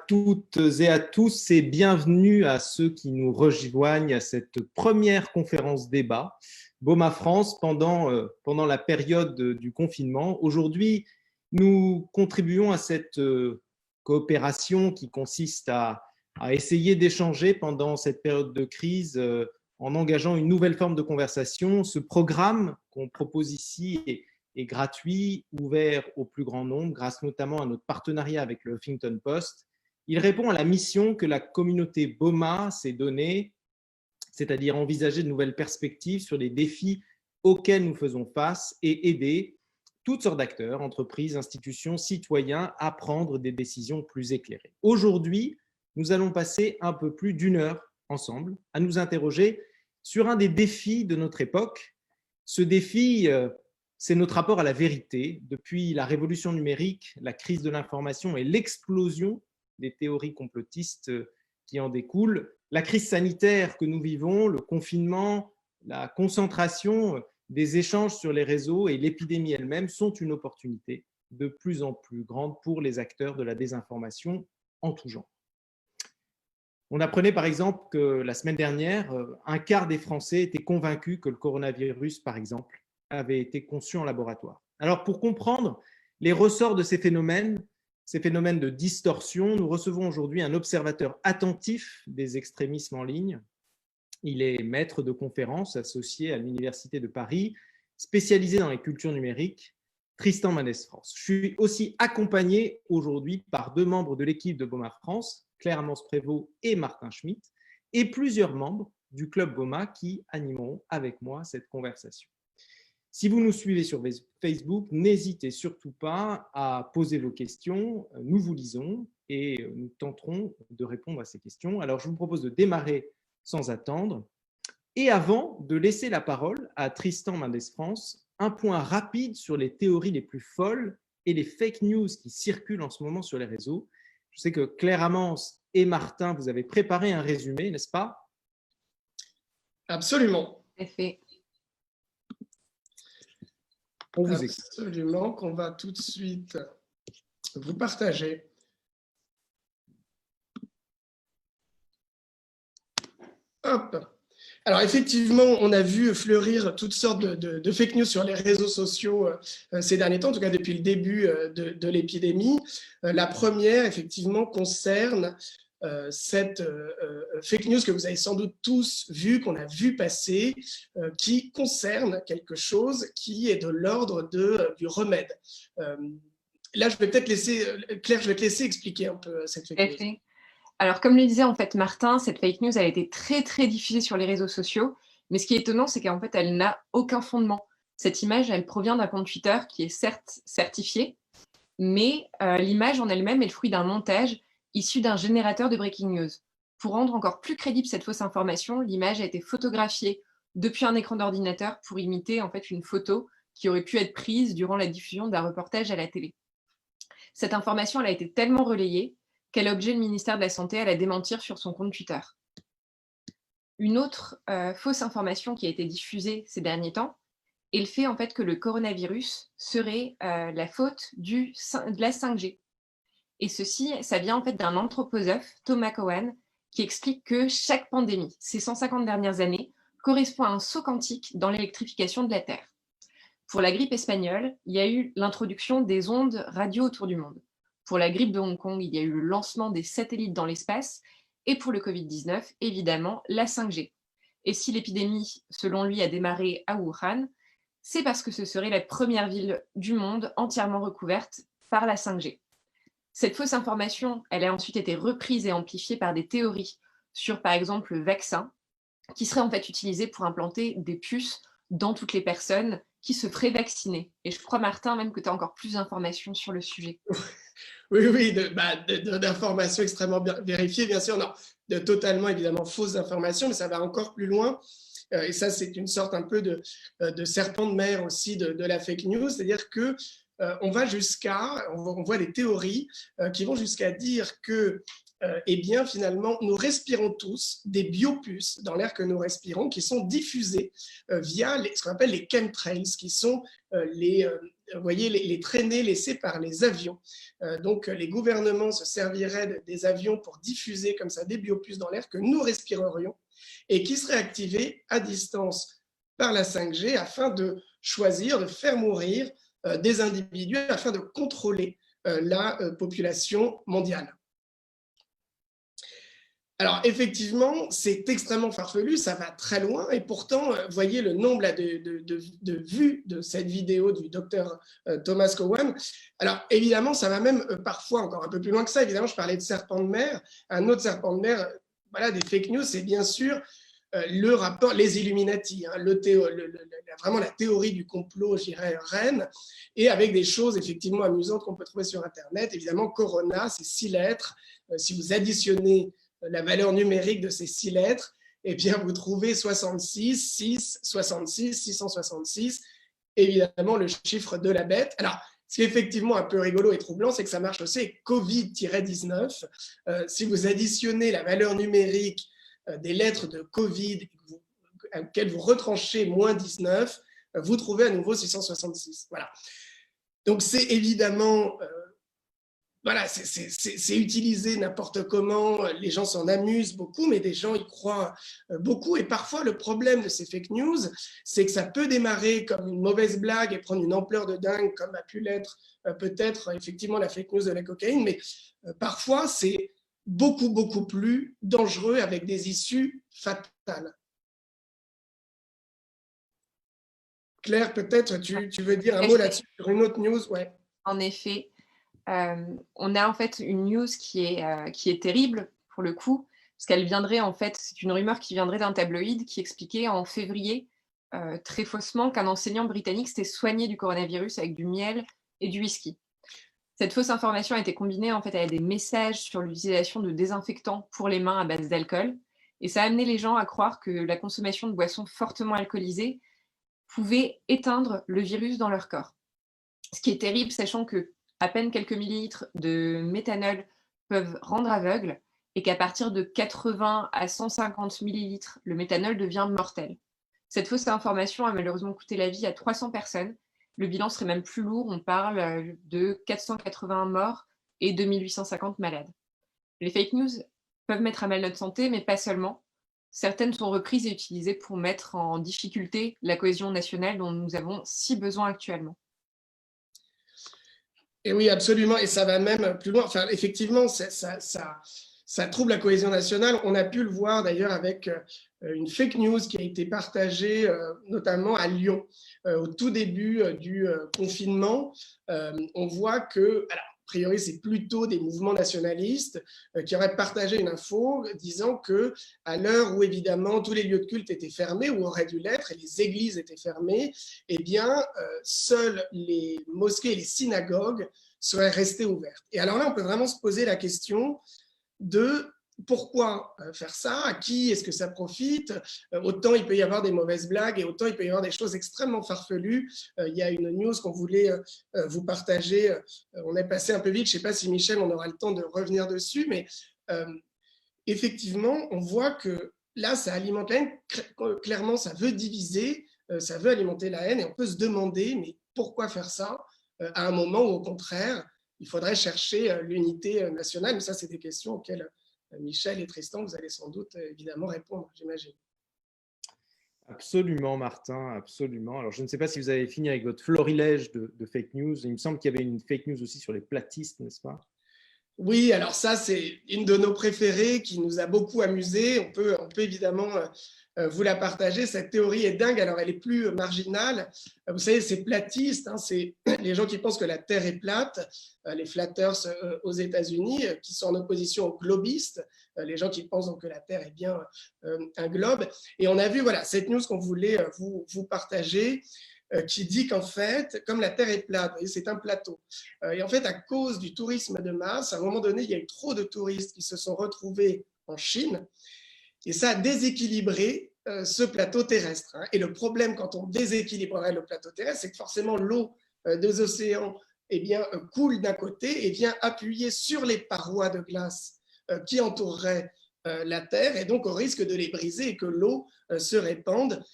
toutes et à tous et bienvenue à ceux qui nous rejoignent à cette première conférence débat BOMA France pendant la période du confinement. Aujourd'hui, nous contribuons à cette coopération qui consiste à essayer d'échanger pendant cette période de crise en engageant une nouvelle forme de conversation. Ce programme qu'on propose ici est gratuit, ouvert au plus grand nombre, grâce notamment à notre partenariat avec le Huffington Post. Il répond à la mission que la communauté BOMA s'est donnée, c'est-à-dire envisager de nouvelles perspectives sur les défis auxquels nous faisons face et aider toutes sortes d'acteurs, entreprises, institutions, citoyens à prendre des décisions plus éclairées. Aujourd'hui, nous allons passer un peu plus d'une heure ensemble à nous interroger sur un des défis de notre époque. Ce défi, c'est notre rapport à la vérité. Depuis la révolution numérique, la crise de l'information et l'explosion des théories complotistes qui en découlent, la crise sanitaire que nous vivons, le confinement, la concentration des échanges sur les réseaux et l'épidémie elle-même sont une opportunité de plus en plus grande pour les acteurs de la désinformation en tout genre. On apprenait par exemple que la semaine dernière, un quart des Français étaient convaincus que le coronavirus, par exemple, avait été conçu en laboratoire. Alors pour comprendre les ressorts de ces phénomènes de distorsion, nous recevons aujourd'hui un observateur attentif des extrémismes en ligne. Il est maître de conférences associé à l'Université de Paris, spécialisé dans les cultures numériques, Tristan Manès France. Je suis aussi accompagné aujourd'hui par deux membres de l'équipe de BOMA France, Claire Amance-Prévost et Martin Schmitt, et plusieurs membres du club BOMA qui animeront avec moi cette conversation. Si vous nous suivez sur Facebook, n'hésitez surtout pas à poser vos questions. Nous vous lisons et nous tenterons de répondre à ces questions. Alors, je vous propose de démarrer sans attendre. Et avant de laisser la parole à Tristan Manès France, un point rapide sur les théories les plus folles et les fake news qui circulent en ce moment sur les réseaux. Je sais que Claire Amance et Martin, vous avez préparé un résumé, n'est-ce pas? Absolument. Fait. On vous écoute. Absolument, qu'on va tout de suite vous partager. Hop. Alors effectivement, on a vu fleurir toutes sortes de fake news sur les réseaux sociaux ces derniers temps, en tout cas depuis le début de l'épidémie. La première, effectivement, concerne cette fake news que vous avez sans doute tous vu, qu'on a vu passer, qui concerne quelque chose qui est de l'ordre du remède. Là, je vais peut-être laisser, Claire, je vais te laisser expliquer un peu cette fake news. Alors, comme le disait en fait Martin, cette fake news, elle a été très très diffusée sur les réseaux sociaux, mais ce qui est étonnant, c'est qu'en fait, elle n'a aucun fondement. Cette image, elle provient d'un compte Twitter qui est certes certifié, mais l'image en elle-même est le fruit d'un montage issu d'un générateur de breaking news. Pour rendre encore plus crédible cette fausse information, l'image a été photographiée depuis un écran d'ordinateur pour imiter en fait une photo qui aurait pu être prise durant la diffusion d'un reportage à la télé. Cette information, elle a été tellement relayée qu'elle a obligé le ministère de la Santé à la démentir sur son compte Twitter. Une autre fausse information qui a été diffusée ces derniers temps est le fait en fait que le coronavirus serait la faute de la 5G. Et ceci, ça vient en fait d'un anthroposophe, Thomas Cowan, qui explique que chaque pandémie, ces 150 dernières années, correspond à un saut quantique dans l'électrification de la Terre. Pour la grippe espagnole, il y a eu l'introduction des ondes radio autour du monde. Pour la grippe de Hong Kong, il y a eu le lancement des satellites dans l'espace. Et pour le Covid-19, évidemment, la 5G. Et si l'épidémie, selon lui, a démarré à Wuhan, c'est parce que ce serait la première ville du monde entièrement recouverte par la 5G. Cette fausse information, elle a ensuite été reprise et amplifiée par des théories sur, par exemple, le vaccin, qui serait en fait utilisé pour implanter des puces dans toutes les personnes qui se feraient vacciner. Et je crois, Martin, même que tu as encore plus d'informations sur le sujet. Oui, d'informations extrêmement bien vérifiées, bien sûr, non, de totalement, évidemment, fausses informations, mais ça va encore plus loin. Et ça, c'est une sorte un peu de serpent de mer aussi de la fake news, c'est-à-dire que on voit des théories qui vont jusqu'à dire que eh bien, finalement, nous respirons tous des biopuces dans l'air que nous respirons qui sont diffusées via ce qu'on appelle les chemtrails, qui sont les traînées laissées par les avions. Donc, les gouvernements se serviraient des avions pour diffuser comme ça des biopuces dans l'air que nous respirerions et qui seraient activées à distance par la 5G afin de choisir, de faire mourir des individus afin de contrôler la population mondiale. Alors, effectivement, c'est extrêmement farfelu, ça va très loin, et pourtant, vous voyez le nombre là, de vues de cette vidéo du docteur Thomas Cowan. Alors, évidemment, ça va même parfois encore un peu plus loin que ça. Évidemment, je parlais de serpent de mer. Un autre serpent de mer, voilà, des fake news, c'est bien sûr le rapport, les Illuminati, hein, vraiment la théorie du complot, je dirais, reine, et avec des choses effectivement amusantes qu'on peut trouver sur Internet. Évidemment, Corona, c'est 6 lettres. Si vous additionnez la valeur numérique de ces 6 lettres, eh bien, vous trouvez 66, 6, 66, 666, évidemment le chiffre de la bête. Alors, ce qui est effectivement un peu rigolo et troublant, c'est que ça marche aussi avec Covid-19. Si vous additionnez la valeur numérique des lettres de Covid, auxquelles vous retranchez moins 19, vous trouvez à nouveau 666. Voilà. Donc, c'est évidemment... Voilà, c'est utilisé n'importe comment, les gens s'en amusent beaucoup, mais des gens y croient beaucoup. Et parfois, le problème de ces fake news, c'est que ça peut démarrer comme une mauvaise blague et prendre une ampleur de dingue, comme a pu l'être peut-être effectivement la fake news de la cocaïne, mais parfois, c'est beaucoup, beaucoup plus dangereux avec des issues fatales. Claire, peut-être tu veux dire un mot là-dessus sur une autre news? Ouais. En effet. On a en fait une news qui est terrible pour le coup, parce qu'elle viendrait en fait, c'est une rumeur qui viendrait d'un tabloïd qui expliquait en février très faussement qu'un enseignant britannique s'était soigné du coronavirus avec du miel et du whisky. Cette fausse information a été combinée en fait avec des messages sur l'utilisation de désinfectants pour les mains à base d'alcool, et ça a amené les gens à croire que la consommation de boissons fortement alcoolisées pouvait éteindre le virus dans leur corps. Ce qui est terrible, sachant que à peine quelques millilitres de méthanol peuvent rendre aveugle et qu'à partir de 80 à 150 millilitres, le méthanol devient mortel. Cette fausse information a malheureusement coûté la vie à 300 personnes. Le bilan serait même plus lourd, on parle de 480 morts et 2850 malades. Les fake news peuvent mettre à mal notre santé, mais pas seulement. Certaines sont reprises et utilisées pour mettre en difficulté la cohésion nationale dont nous avons si besoin actuellement. Et oui, absolument, et ça va même plus loin. Enfin, effectivement, ça trouble la cohésion nationale. On a pu le voir d'ailleurs avec une fake news qui a été partagée notamment à Lyon. Au tout début du confinement, on voit que, alors, a priori, c'est plutôt des mouvements nationalistes qui auraient partagé une info disant qu'à l'heure où, évidemment, tous les lieux de culte étaient fermés, ou auraient dû l'être, et les églises étaient fermées, eh bien, seules les mosquées et les synagogues seraient restées ouvertes. Et alors là, on peut vraiment se poser la question de pourquoi faire ça, à qui est-ce que ça profite. Autant il peut y avoir des mauvaises blagues et autant il peut y avoir des choses extrêmement farfelues. Il y a une news qu'on voulait vous partager, on est passé un peu vite, je ne sais pas si Michel, on aura le temps de revenir dessus, mais effectivement, on voit que là, ça alimente la haine, clairement, ça veut diviser, ça veut alimenter la haine, et on peut se demander, mais pourquoi faire ça à un moment où, au contraire, il faudrait chercher l'unité nationale. Mais ça, c'est des questions auxquelles Michel et Tristan, vous allez sans doute évidemment répondre, j'imagine. Absolument, Martin, absolument. Alors, je ne sais pas si vous avez fini avec votre florilège de fake news. Il me semble qu'il y avait une fake news aussi sur les platistes, n'est-ce pas? Oui, alors ça, c'est une de nos préférées qui nous a beaucoup amusés. On peut évidemment vous la partager. Cette théorie est dingue, alors elle est plus marginale. Vous savez, ces platistes, hein, c'est les gens qui pensent que la Terre est plate, les flatters aux États-Unis, qui sont en opposition aux globistes, les gens qui pensent donc que la Terre est bien un globe. Et on a vu, voilà, cette news qu'on voulait vous partager, qui dit qu'en fait, comme la Terre est plate, c'est un plateau, et en fait, à cause du tourisme de masse, à un moment donné, il y a eu trop de touristes qui se sont retrouvés en Chine, et ça a déséquilibré ce plateau terrestre. Et le problème, quand on déséquilibrerait le plateau terrestre, c'est que forcément, l'eau des océans eh bien, coule d'un côté et vient appuyer sur les parois de glace qui entoureraient la Terre, et donc au risque de les briser et que l'eau se répande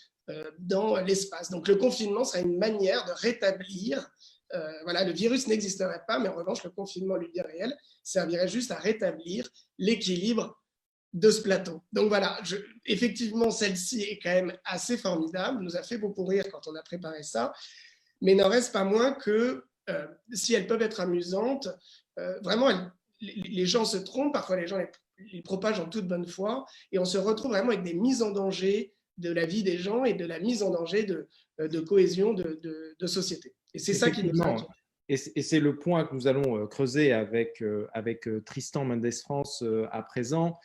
dans l'espace. Donc le confinement sera une manière de rétablir, voilà, le virus n'existerait pas, mais en revanche le confinement, lui, bien réel, servirait juste à rétablir l'équilibre de ce plateau. Donc voilà, effectivement, celle-ci est quand même assez formidable, nous a fait beaucoup rire quand on a préparé ça, mais n'en reste pas moins que si elles peuvent être amusantes, vraiment, les gens se trompent, parfois les gens les propagent en toute bonne foi, et on se retrouve vraiment avec des mises en danger de la vie des gens et de la mise en danger de cohésion de société. Et c'est ça qui nous inquiète. Et c'est le point que nous allons creuser avec Tristan Mendes France à présent.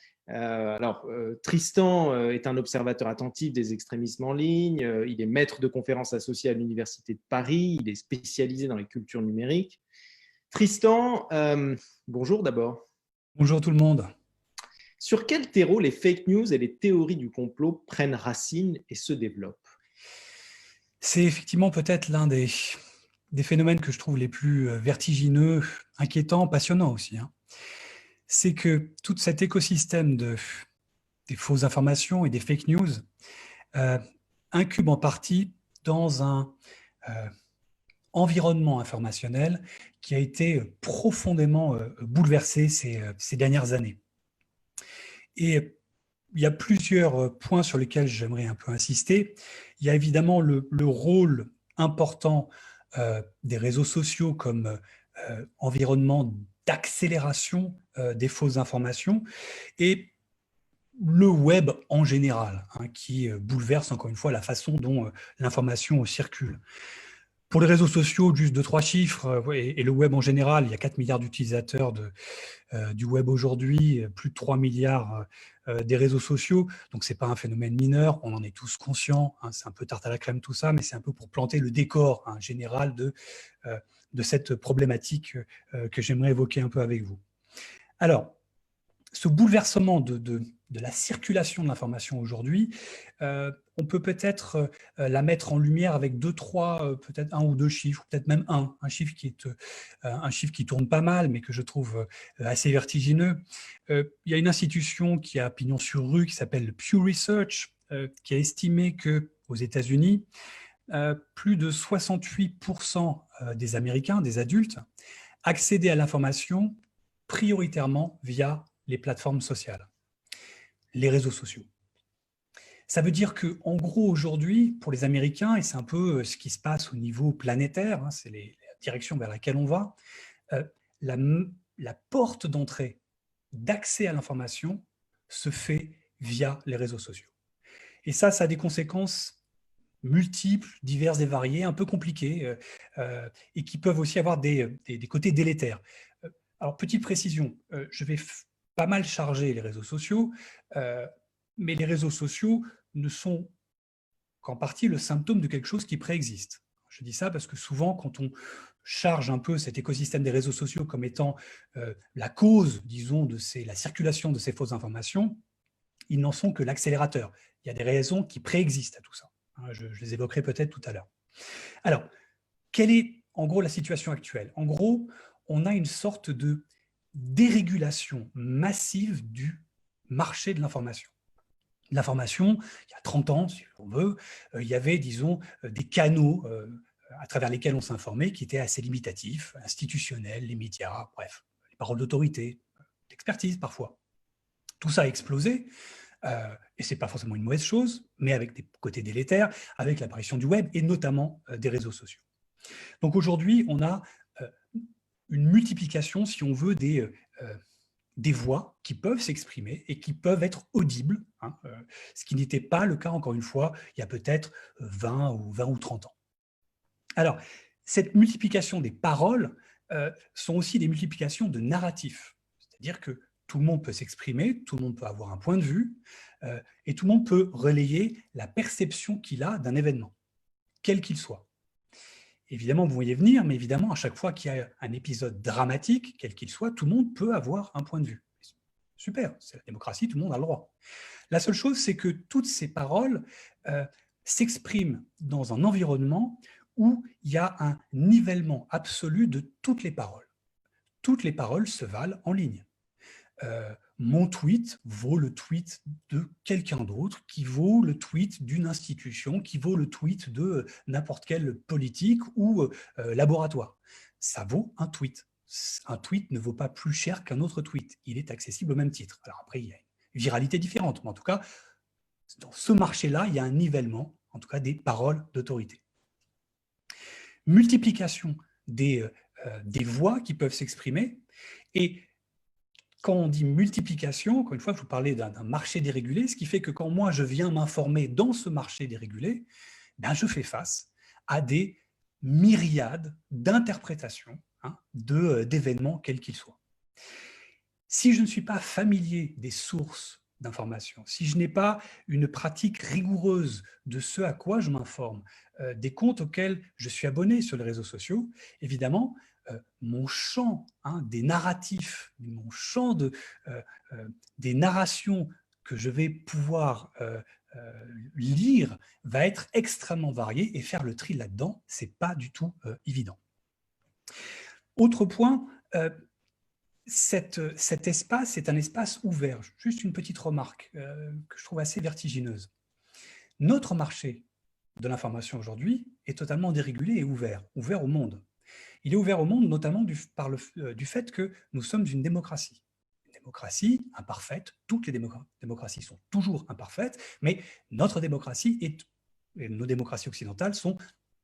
Tristan est un observateur attentif des extrémismes en ligne. Il est maître de conférences associé à l'Université de Paris. Il est spécialisé dans les cultures numériques. Tristan, bonjour d'abord. Bonjour tout le monde. Sur quel terreau les fake news et les théories du complot prennent racine et se développent? C'est effectivement peut-être l'un des phénomènes que je trouve les plus vertigineux, inquiétants, passionnants aussi. C'est que tout cet écosystème des fausses informations et des fake news incube en partie dans un environnement informationnel qui a été profondément bouleversé ces dernières années. Et il y a plusieurs points sur lesquels j'aimerais un peu insister. Il y a évidemment le rôle important des réseaux sociaux comme environnement d'accélération des fausses informations et le web en général, qui bouleverse encore une fois la façon dont l'information circule. Pour les réseaux sociaux, juste 2-3 chiffres, et le web en général, il y a 4 milliards d'utilisateurs du web aujourd'hui, plus de 3 milliards des réseaux sociaux, donc ce n'est pas un phénomène mineur, on en est tous conscients, c'est un peu tarte à la crème tout ça, mais c'est un peu pour planter le décor général de cette problématique que j'aimerais évoquer un peu avec vous. Alors, ce bouleversement de la circulation de l'information aujourd'hui, on peut peut-être la mettre en lumière avec 2-3, peut-être 1 ou 2 chiffres, peut-être même un chiffre qui tourne pas mal, mais que je trouve assez vertigineux. Il y a une institution qui a pignon sur rue, qui s'appelle le Pew Research, qui a estimé qu'aux États-Unis, plus de 68% des Américains, des adultes, accédaient à l'information prioritairement via les plateformes sociales, les réseaux sociaux. Ça veut dire qu'en gros, aujourd'hui, pour les Américains, et c'est un peu ce qui se passe au niveau planétaire, c'est la direction vers laquelle on va, la porte d'entrée d'accès à l'information se fait via les réseaux sociaux. Et ça a des conséquences multiples, diverses et variées, un peu compliquées, et qui peuvent aussi avoir des côtés délétères. Alors, petite précision, je vais pas mal charger les réseaux sociaux, mais les réseaux sociaux ne sont qu'en partie le symptôme de quelque chose qui préexiste. Je dis ça parce que souvent, quand on charge un peu cet écosystème des réseaux sociaux comme étant la cause, disons, de la circulation de ces fausses informations, ils n'en sont que l'accélérateur. Il y a des raisons qui préexistent à tout ça. Je les évoquerai peut-être tout à l'heure. Alors, quelle est en gros la situation actuelle? En gros, on a une sorte de dérégulation massive du marché de l'information. L'information, il y a 30 ans, si on veut, il y avait, disons, des canaux à travers lesquels on s'informait qui étaient assez limitatifs, institutionnels, les médias, bref, les paroles d'autorité, d'expertise parfois. Tout ça a explosé, et ce n'est pas forcément une mauvaise chose, mais avec des côtés délétères, avec l'apparition du web et notamment des réseaux sociaux. Donc aujourd'hui, on a une multiplication, si on veut, des voix qui peuvent s'exprimer et qui peuvent être audibles, ce qui n'était pas le cas, encore une fois, il y a peut-être 20 ou 30 ans. Alors, cette multiplication des paroles sont aussi des multiplications de narratifs, c'est-à-dire que tout le monde peut s'exprimer, tout le monde peut avoir un point de vue, et tout le monde peut relayer la perception qu'il a d'un événement, quel qu'il soit. Évidemment, vous voyez venir, mais évidemment, à chaque fois qu'il y a un épisode dramatique, quel qu'il soit, tout le monde peut avoir un point de vue. Super, c'est la démocratie, tout le monde a le droit. La seule chose, c'est que toutes ces paroles s'expriment dans un environnement où il y a un nivellement absolu de toutes les paroles. Toutes les paroles se valent en ligne. Mon tweet vaut le tweet de quelqu'un d'autre, qui vaut le tweet d'une institution, qui vaut le tweet de n'importe quel politique ou laboratoire. Ça vaut un tweet. Un tweet ne vaut pas plus cher qu'un autre tweet. Il est accessible au même titre. Alors après, il y a une viralité différente, mais en tout cas, dans ce marché-là, il y a un nivellement, en tout cas, des paroles d'autorité. Multiplication des voix qui peuvent s'exprimer. Et quand on dit multiplication, encore une fois, je vous parlais d'un marché dérégulé, ce qui fait que quand moi, je viens m'informer dans ce marché dérégulé, ben, je fais face à des myriades d'interprétations d'événements, quels qu'ils soient. Si je ne suis pas familier des sources d'information, si je n'ai pas une pratique rigoureuse de ce à quoi je m'informe, des comptes auxquels je suis abonné sur les réseaux sociaux, évidemment, mon champ des narratifs, mon champ des narrations que je vais pouvoir lire va être extrêmement varié, et faire le tri là-dedans, ce n'est pas du tout évident. Autre point, cet espace est un espace ouvert. Juste une petite remarque que je trouve assez vertigineuse. Notre marché de l'information aujourd'hui est totalement dérégulé et ouvert au monde. Il est ouvert au monde notamment du fait que nous sommes une démocratie. Une démocratie imparfaite, toutes les démocraties sont toujours imparfaites, mais notre démocratie et nos démocraties occidentales sont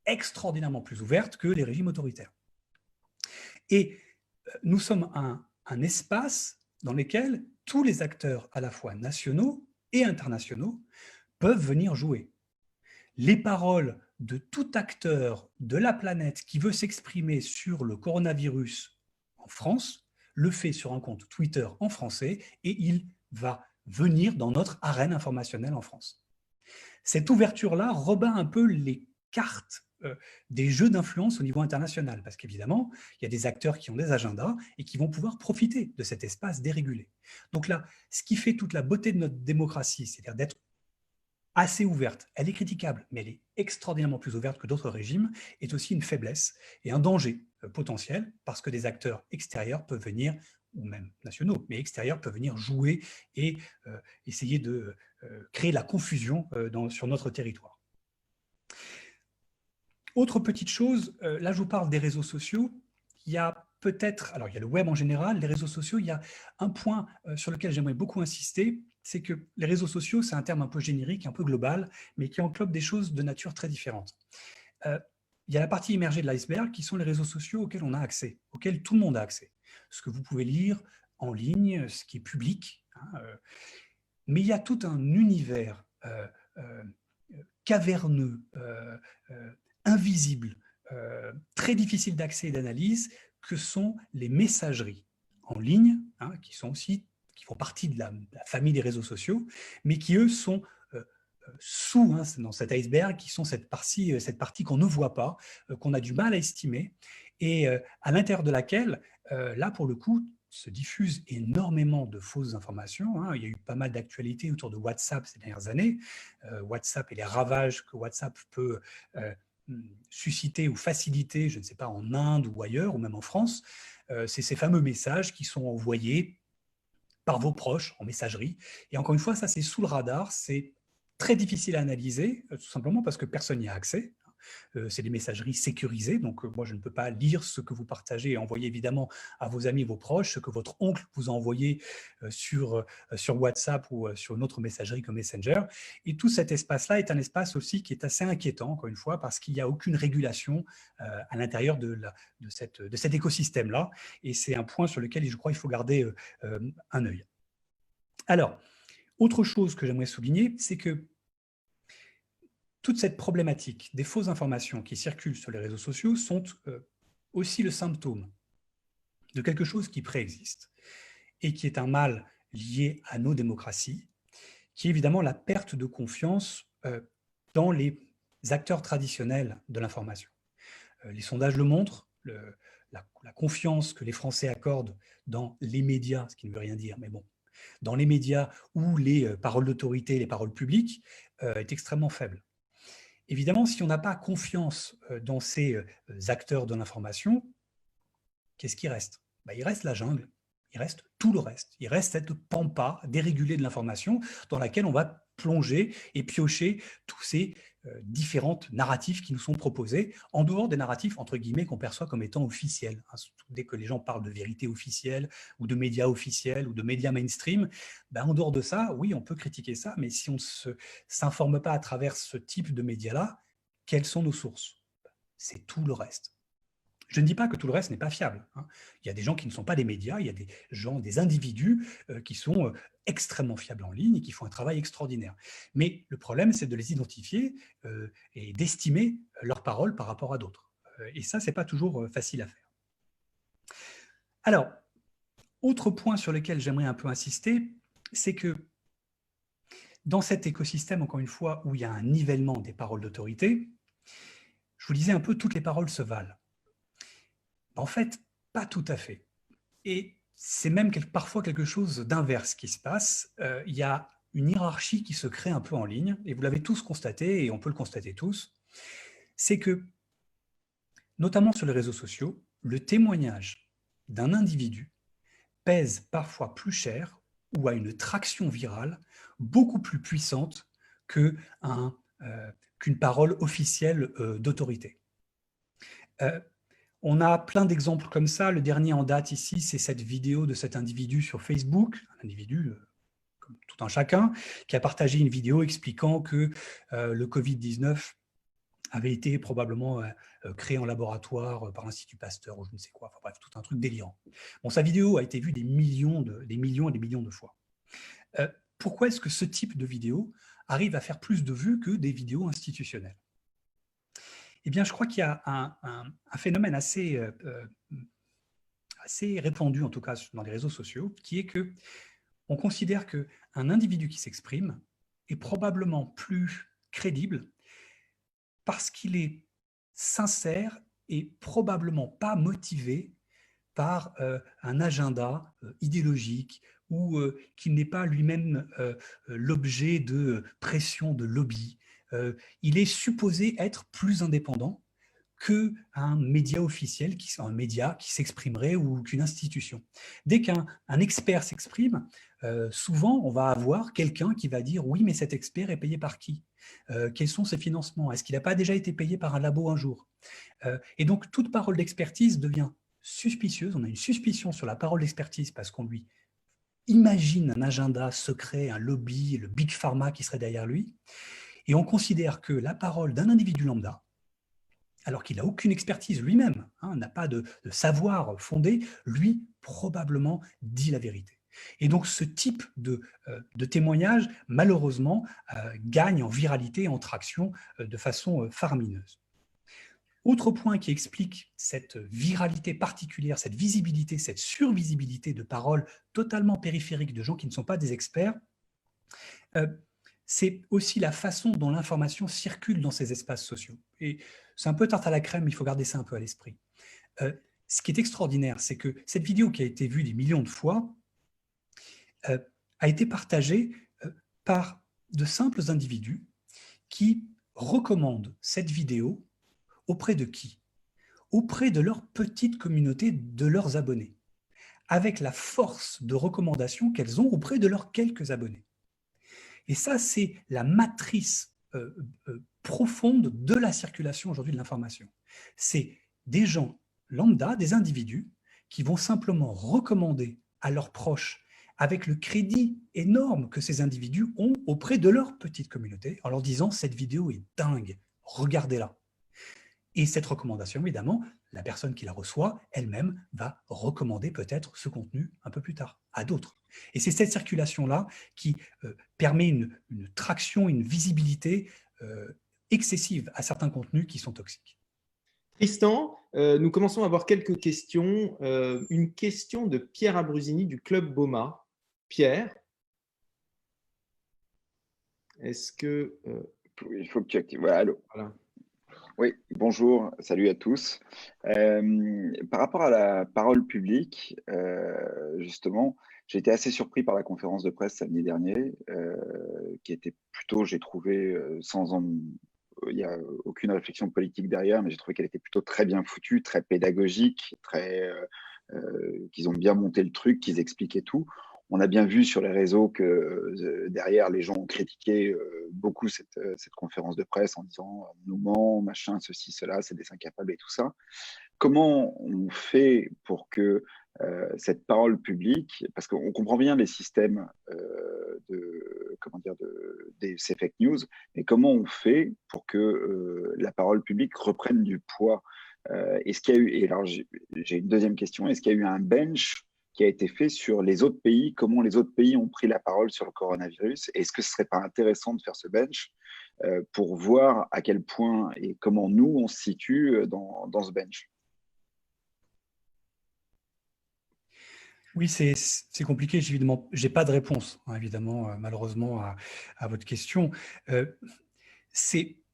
extraordinairement plus ouvertes que les régimes autoritaires. Et nous sommes un espace dans lequel tous les acteurs, à la fois nationaux et internationaux, peuvent venir jouer. Les paroles de tout acteur de la planète qui veut s'exprimer sur le coronavirus en France le fait sur un compte Twitter en français, et il va venir dans notre arène informationnelle en France. Cette ouverture-là rebat un peu les cartes des jeux d'influence au niveau international, parce qu'évidemment, il y a des acteurs qui ont des agendas et qui vont pouvoir profiter de cet espace dérégulé. Donc là, ce qui fait toute la beauté de notre démocratie, c'est-à-dire d'être assez ouverte, elle est critiquable, mais elle est extraordinairement plus ouverte que d'autres régimes, est aussi une faiblesse et un danger potentiel, parce que des acteurs extérieurs peuvent venir, ou même nationaux, mais extérieurs peuvent venir jouer et essayer de créer la confusion sur notre territoire. Autre petite chose, là je vous parle des réseaux sociaux, il y a peut-être, alors il y a le web en général, les réseaux sociaux, il y a un point sur lequel j'aimerais beaucoup insister, c'est que les réseaux sociaux, c'est un terme un peu générique, un peu global, mais qui englobe des choses de nature très différente. Il y a la partie immergée de l'iceberg, qui sont les réseaux sociaux auxquels on a accès, auxquels tout le monde a accès. Ce que vous pouvez lire en ligne, ce qui est public. Mais il y a tout un univers caverneux, invisible, très difficile d'accès et d'analyse, que sont les messageries en ligne, qui font partie de la famille des réseaux sociaux, mais qui, eux, sont dans cet iceberg, qui sont cette partie qu'on ne voit pas, qu'on a du mal à estimer, et à l'intérieur de laquelle, là, pour le coup, se diffusent énormément de fausses informations. Il y a eu pas mal d'actualités autour de WhatsApp ces dernières années. WhatsApp et les ravages que WhatsApp peut susciter ou faciliter, je ne sais pas, en Inde ou ailleurs, ou même en France. C'est ces fameux messages qui sont envoyés par vos proches en messagerie. Et encore une fois, ça, c'est sous le radar, c'est très difficile à analyser, tout simplement parce que personne n'y a accès. C'est des messageries sécurisées, donc moi je ne peux pas lire ce que vous partagez et envoyer évidemment à vos amis, vos proches, ce que votre oncle vous a envoyé sur WhatsApp ou sur une autre messagerie comme Messenger. Et tout cet espace-là est un espace aussi qui est assez inquiétant, encore une fois, parce qu'il n'y a aucune régulation à l'intérieur de cet écosystème-là. Et c'est un point sur lequel je crois qu'il faut garder un œil. Alors, autre chose que j'aimerais souligner, c'est que toute cette problématique des fausses informations qui circulent sur les réseaux sociaux sont aussi le symptôme de quelque chose qui préexiste et qui est un mal lié à nos démocraties, qui est évidemment la perte de confiance dans les acteurs traditionnels de l'information. Les sondages le montrent, la confiance que les Français accordent dans les médias, ce qui ne veut rien dire, mais bon, dans les médias ou les paroles d'autorité, les paroles publiques, est extrêmement faible. Évidemment, si on n'a pas confiance dans ces acteurs de l'information, qu'est-ce qui reste? Il reste la jungle, il reste tout le reste. Il reste cette pampa dérégulée de l'information dans laquelle on va plonger et piocher tous ces différentes narratifs qui nous sont proposés, en dehors des narratifs, entre guillemets, qu'on perçoit comme étant officiels. Surtout dès que les gens parlent de vérité officielle, ou de médias officiels, ou de médias mainstream, en dehors de ça, oui, on peut critiquer ça, mais si on ne s'informe pas à travers ce type de médias-là, quelles sont nos sources? C'est tout le reste. Je ne dis pas que tout le reste n'est pas fiable. Il y a des gens qui ne sont pas des médias, il y a des gens, des individus qui sont extrêmement fiables en ligne et qui font un travail extraordinaire. Mais le problème, c'est de les identifier et d'estimer leurs paroles par rapport à d'autres. Et ça, ce n'est pas toujours facile à faire. Alors, autre point sur lequel j'aimerais un peu insister, c'est que dans cet écosystème, encore une fois, où il y a un nivellement des paroles d'autorité, je vous disais un peu, toutes les paroles se valent. En fait, pas tout à fait. Et c'est même parfois quelque chose d'inverse qui se passe. Il y a une hiérarchie qui se crée un peu en ligne, et vous l'avez tous constaté, et on peut le constater tous, c'est que, notamment sur les réseaux sociaux, le témoignage d'un individu pèse parfois plus cher ou a une traction virale beaucoup plus puissante qu'une parole officielle d'autorité. On a plein d'exemples comme ça. Le dernier en date ici, c'est cette vidéo de cet individu sur Facebook, un individu comme tout un chacun, qui a partagé une vidéo expliquant que le Covid-19 avait été probablement créé en laboratoire par l'Institut Pasteur ou je ne sais quoi. Enfin bref, tout un truc délirant. Bon, sa vidéo a été vue des millions et des millions de fois. Pourquoi est-ce que ce type de vidéo arrive à faire plus de vues que des vidéos institutionnelles? Eh bien, je crois qu'il y a un phénomène assez répandu, en tout cas dans les réseaux sociaux, qui est qu'on considère qu'un individu qui s'exprime est probablement plus crédible parce qu'il est sincère et probablement pas motivé par un agenda idéologique ou qu'il n'est pas lui-même l'objet de pression de lobby. Il est supposé être plus indépendant qu'un média officiel, un média qui s'exprimerait ou qu'une institution. Dès qu'un expert s'exprime, souvent on va avoir quelqu'un qui va dire « oui, mais cet expert est payé par qui ? Quels sont ses financements? Est-ce qu'il n'a pas déjà été payé par un labo un jour ?» Et donc toute parole d'expertise devient suspicieuse. On a une suspicion sur la parole d'expertise parce qu'on lui imagine un agenda secret, un lobby, le big pharma qui serait derrière lui. Et on considère que la parole d'un individu lambda, alors qu'il n'a aucune expertise lui-même, n'a pas de savoir fondé, lui, probablement, dit la vérité. Et donc, ce type de témoignage, malheureusement, gagne en viralité et en traction de façon faramineuse. Autre point qui explique cette viralité particulière, cette visibilité, cette survisibilité de paroles totalement périphériques de gens qui ne sont pas des experts, c'est aussi la façon dont l'information circule dans ces espaces sociaux. Et c'est un peu tarte à la crème, mais il faut garder ça un peu à l'esprit. Ce qui est extraordinaire, c'est que cette vidéo qui a été vue des millions de fois a été partagée par de simples individus qui recommandent cette vidéo auprès de qui? Auprès de leur petite communauté, de leurs abonnés, avec la force de recommandation qu'elles ont auprès de leurs quelques abonnés. Et ça, c'est la matrice profonde de la circulation aujourd'hui de l'information. C'est des gens lambda, des individus, qui vont simplement recommander à leurs proches, avec le crédit énorme que ces individus ont auprès de leur petite communauté, en leur disant « cette vidéo est dingue, regardez-la ». Et cette recommandation, évidemment, la personne qui la reçoit, elle-même, va recommander peut-être ce contenu un peu plus tard à d'autres. Et c'est cette circulation-là qui permet une traction, une visibilité excessive à certains contenus qui sont toxiques. Tristan, nous commençons à avoir quelques questions. Une question de Pierre Abrusini du Club Boma. Pierre, est-ce que… Il faut que tu actives. Voilà, allô. Voilà. Oui, bonjour, salut à tous. Par rapport à la parole publique, justement, j'ai été assez surpris par la conférence de presse samedi dernier, qui était plutôt, j'ai trouvé, sans il n'y a aucune réflexion politique derrière, mais j'ai trouvé qu'elle était plutôt très bien foutue, très pédagogique, qu'ils ont bien monté le truc, qu'ils expliquaient tout. On a bien vu sur les réseaux que derrière, les gens ont critiqué beaucoup cette conférence de presse en disant on nous ment, machin, ceci, cela, c'est des incapables et tout ça. Comment on fait pour que cette parole publique, parce qu'on comprend bien les systèmes ces fake news, mais comment on fait pour que la parole publique reprenne du poids? Est-ce qu'il y a eu, et alors j'ai une deuxième question, est-ce qu'il y a eu un bench qui a été fait sur les autres pays, comment les autres pays ont pris la parole sur le coronavirus? Est-ce que ce serait pas intéressant de faire ce bench pour voir à quel point et comment nous, on se situe dans ce bench? Oui, c'est compliqué. Évidemment, je n'ai pas de réponse, hein, évidemment, malheureusement, à votre question.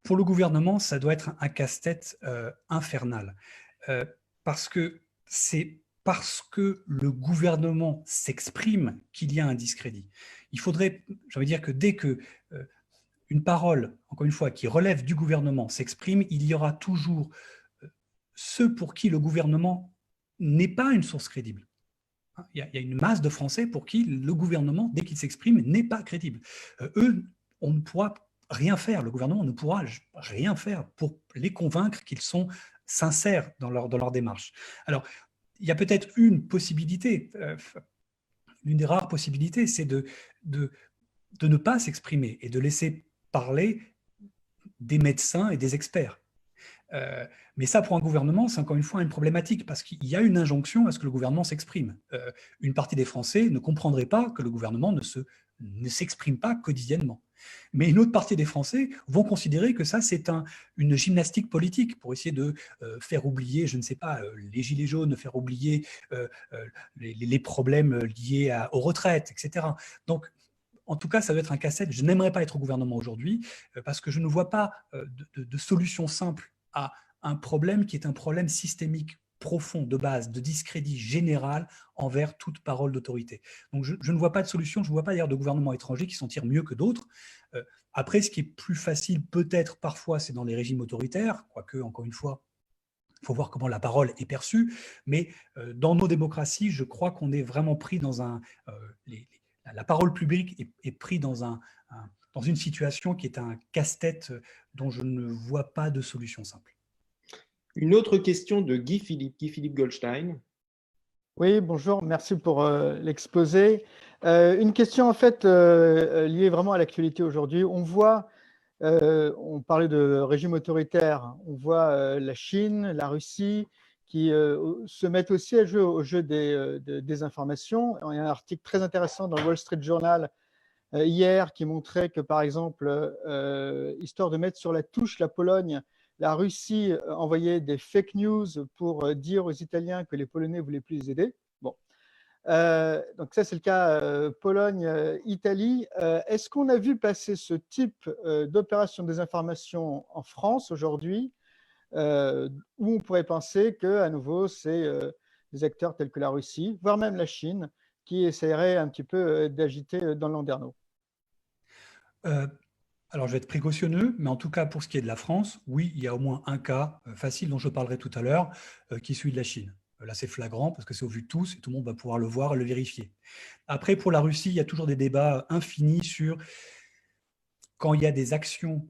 Pour le gouvernement, ça doit être un casse-tête infernal. Parce que c'est parce que le gouvernement s'exprime qu'il y a un discrédit. Il faudrait, j'ai envie de dire que dès que une parole, encore une fois, qui relève du gouvernement s'exprime, il y aura toujours ceux pour qui le gouvernement n'est pas une source crédible. Il y a une masse de Français pour qui le gouvernement, dès qu'il s'exprime, n'est pas crédible. Eux, on ne pourra rien faire. Le gouvernement ne pourra rien faire pour les convaincre qu'ils sont sincères dans leur démarche. Alors, il y a peut-être une possibilité, l'une des rares possibilités, c'est de ne pas s'exprimer et de laisser parler des médecins et des experts. Mais ça, pour un gouvernement, c'est encore une fois une problématique parce qu'il y a une injonction à ce que le gouvernement s'exprime. Une partie des Français ne comprendrait pas que le gouvernement ne s'exprime pas quotidiennement. Mais une autre partie des Français vont considérer que ça, c'est une gymnastique politique pour essayer de faire oublier, je ne sais pas, les gilets jaunes, faire oublier les problèmes liés aux retraites, etc. Donc, en tout cas, ça doit être un casse-tête. Je n'aimerais pas être au gouvernement aujourd'hui parce que je ne vois pas de solution simple à un problème qui est un problème systémique profond, de base, de discrédit général envers toute parole d'autorité. Donc, je ne vois pas de solution. Je ne vois pas d'ailleurs de gouvernements étrangers qui s'en tirent mieux que d'autres. Après, ce qui est plus facile, peut-être parfois, c'est dans les régimes autoritaires, quoique, encore une fois, il faut voir comment la parole est perçue. Mais dans nos démocraties, je crois qu'on est vraiment pris dans la parole publique est prise dans une situation qui est un casse-tête dont je ne vois pas de solution simple. Une autre question de Guy Philippe Goldstein. Oui, bonjour, merci pour l'exposé. Une question en fait liée vraiment à l'actualité aujourd'hui. On voit, on parlait de régime autoritaire, on voit la Chine, la Russie qui se mettent aussi à jouer au jeu des informations. Il y a un article très intéressant dans le Wall Street Journal hier qui montrait que, par exemple, histoire de mettre sur la touche la Pologne, la Russie envoyait des fake news pour dire aux Italiens que les Polonais ne voulaient plus les aider. Bon. Donc ça, c'est le cas Pologne-Italie. Est-ce qu'on a vu passer ce type d'opération de désinformation en France aujourd'hui, où on pourrait penser qu'à nouveau, c'est des acteurs tels que la Russie, voire même la Chine, qui essaieraient un petit peu d'agiter dans le landerneau? Alors, je vais être précautionneux, mais en tout cas, pour ce qui est de la France, oui, il y a au moins un cas facile dont je parlerai tout à l'heure, qui est celui de la Chine. Là, c'est flagrant parce que c'est au vu de tous et tout le monde va pouvoir le voir et le vérifier. Après, pour la Russie, il y a toujours des débats infinis sur quand il y a des actions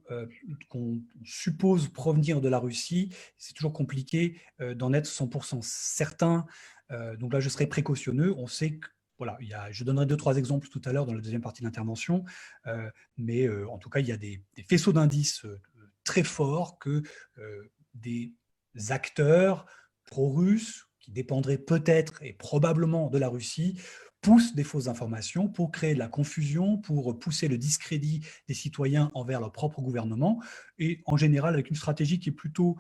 qu'on suppose provenir de la Russie, c'est toujours compliqué d'en être 100% certain. Donc là, je serai précautionneux. On sait que voilà, je donnerai 2-3 exemples tout à l'heure dans la deuxième partie de l'intervention, mais en tout cas, il y a des faisceaux d'indices très forts que des acteurs pro-russes, qui dépendraient peut-être et probablement de la Russie, poussent des fausses informations pour créer de la confusion, pour pousser le discrédit des citoyens envers leur propre gouvernement, et en général avec une stratégie qui est plutôt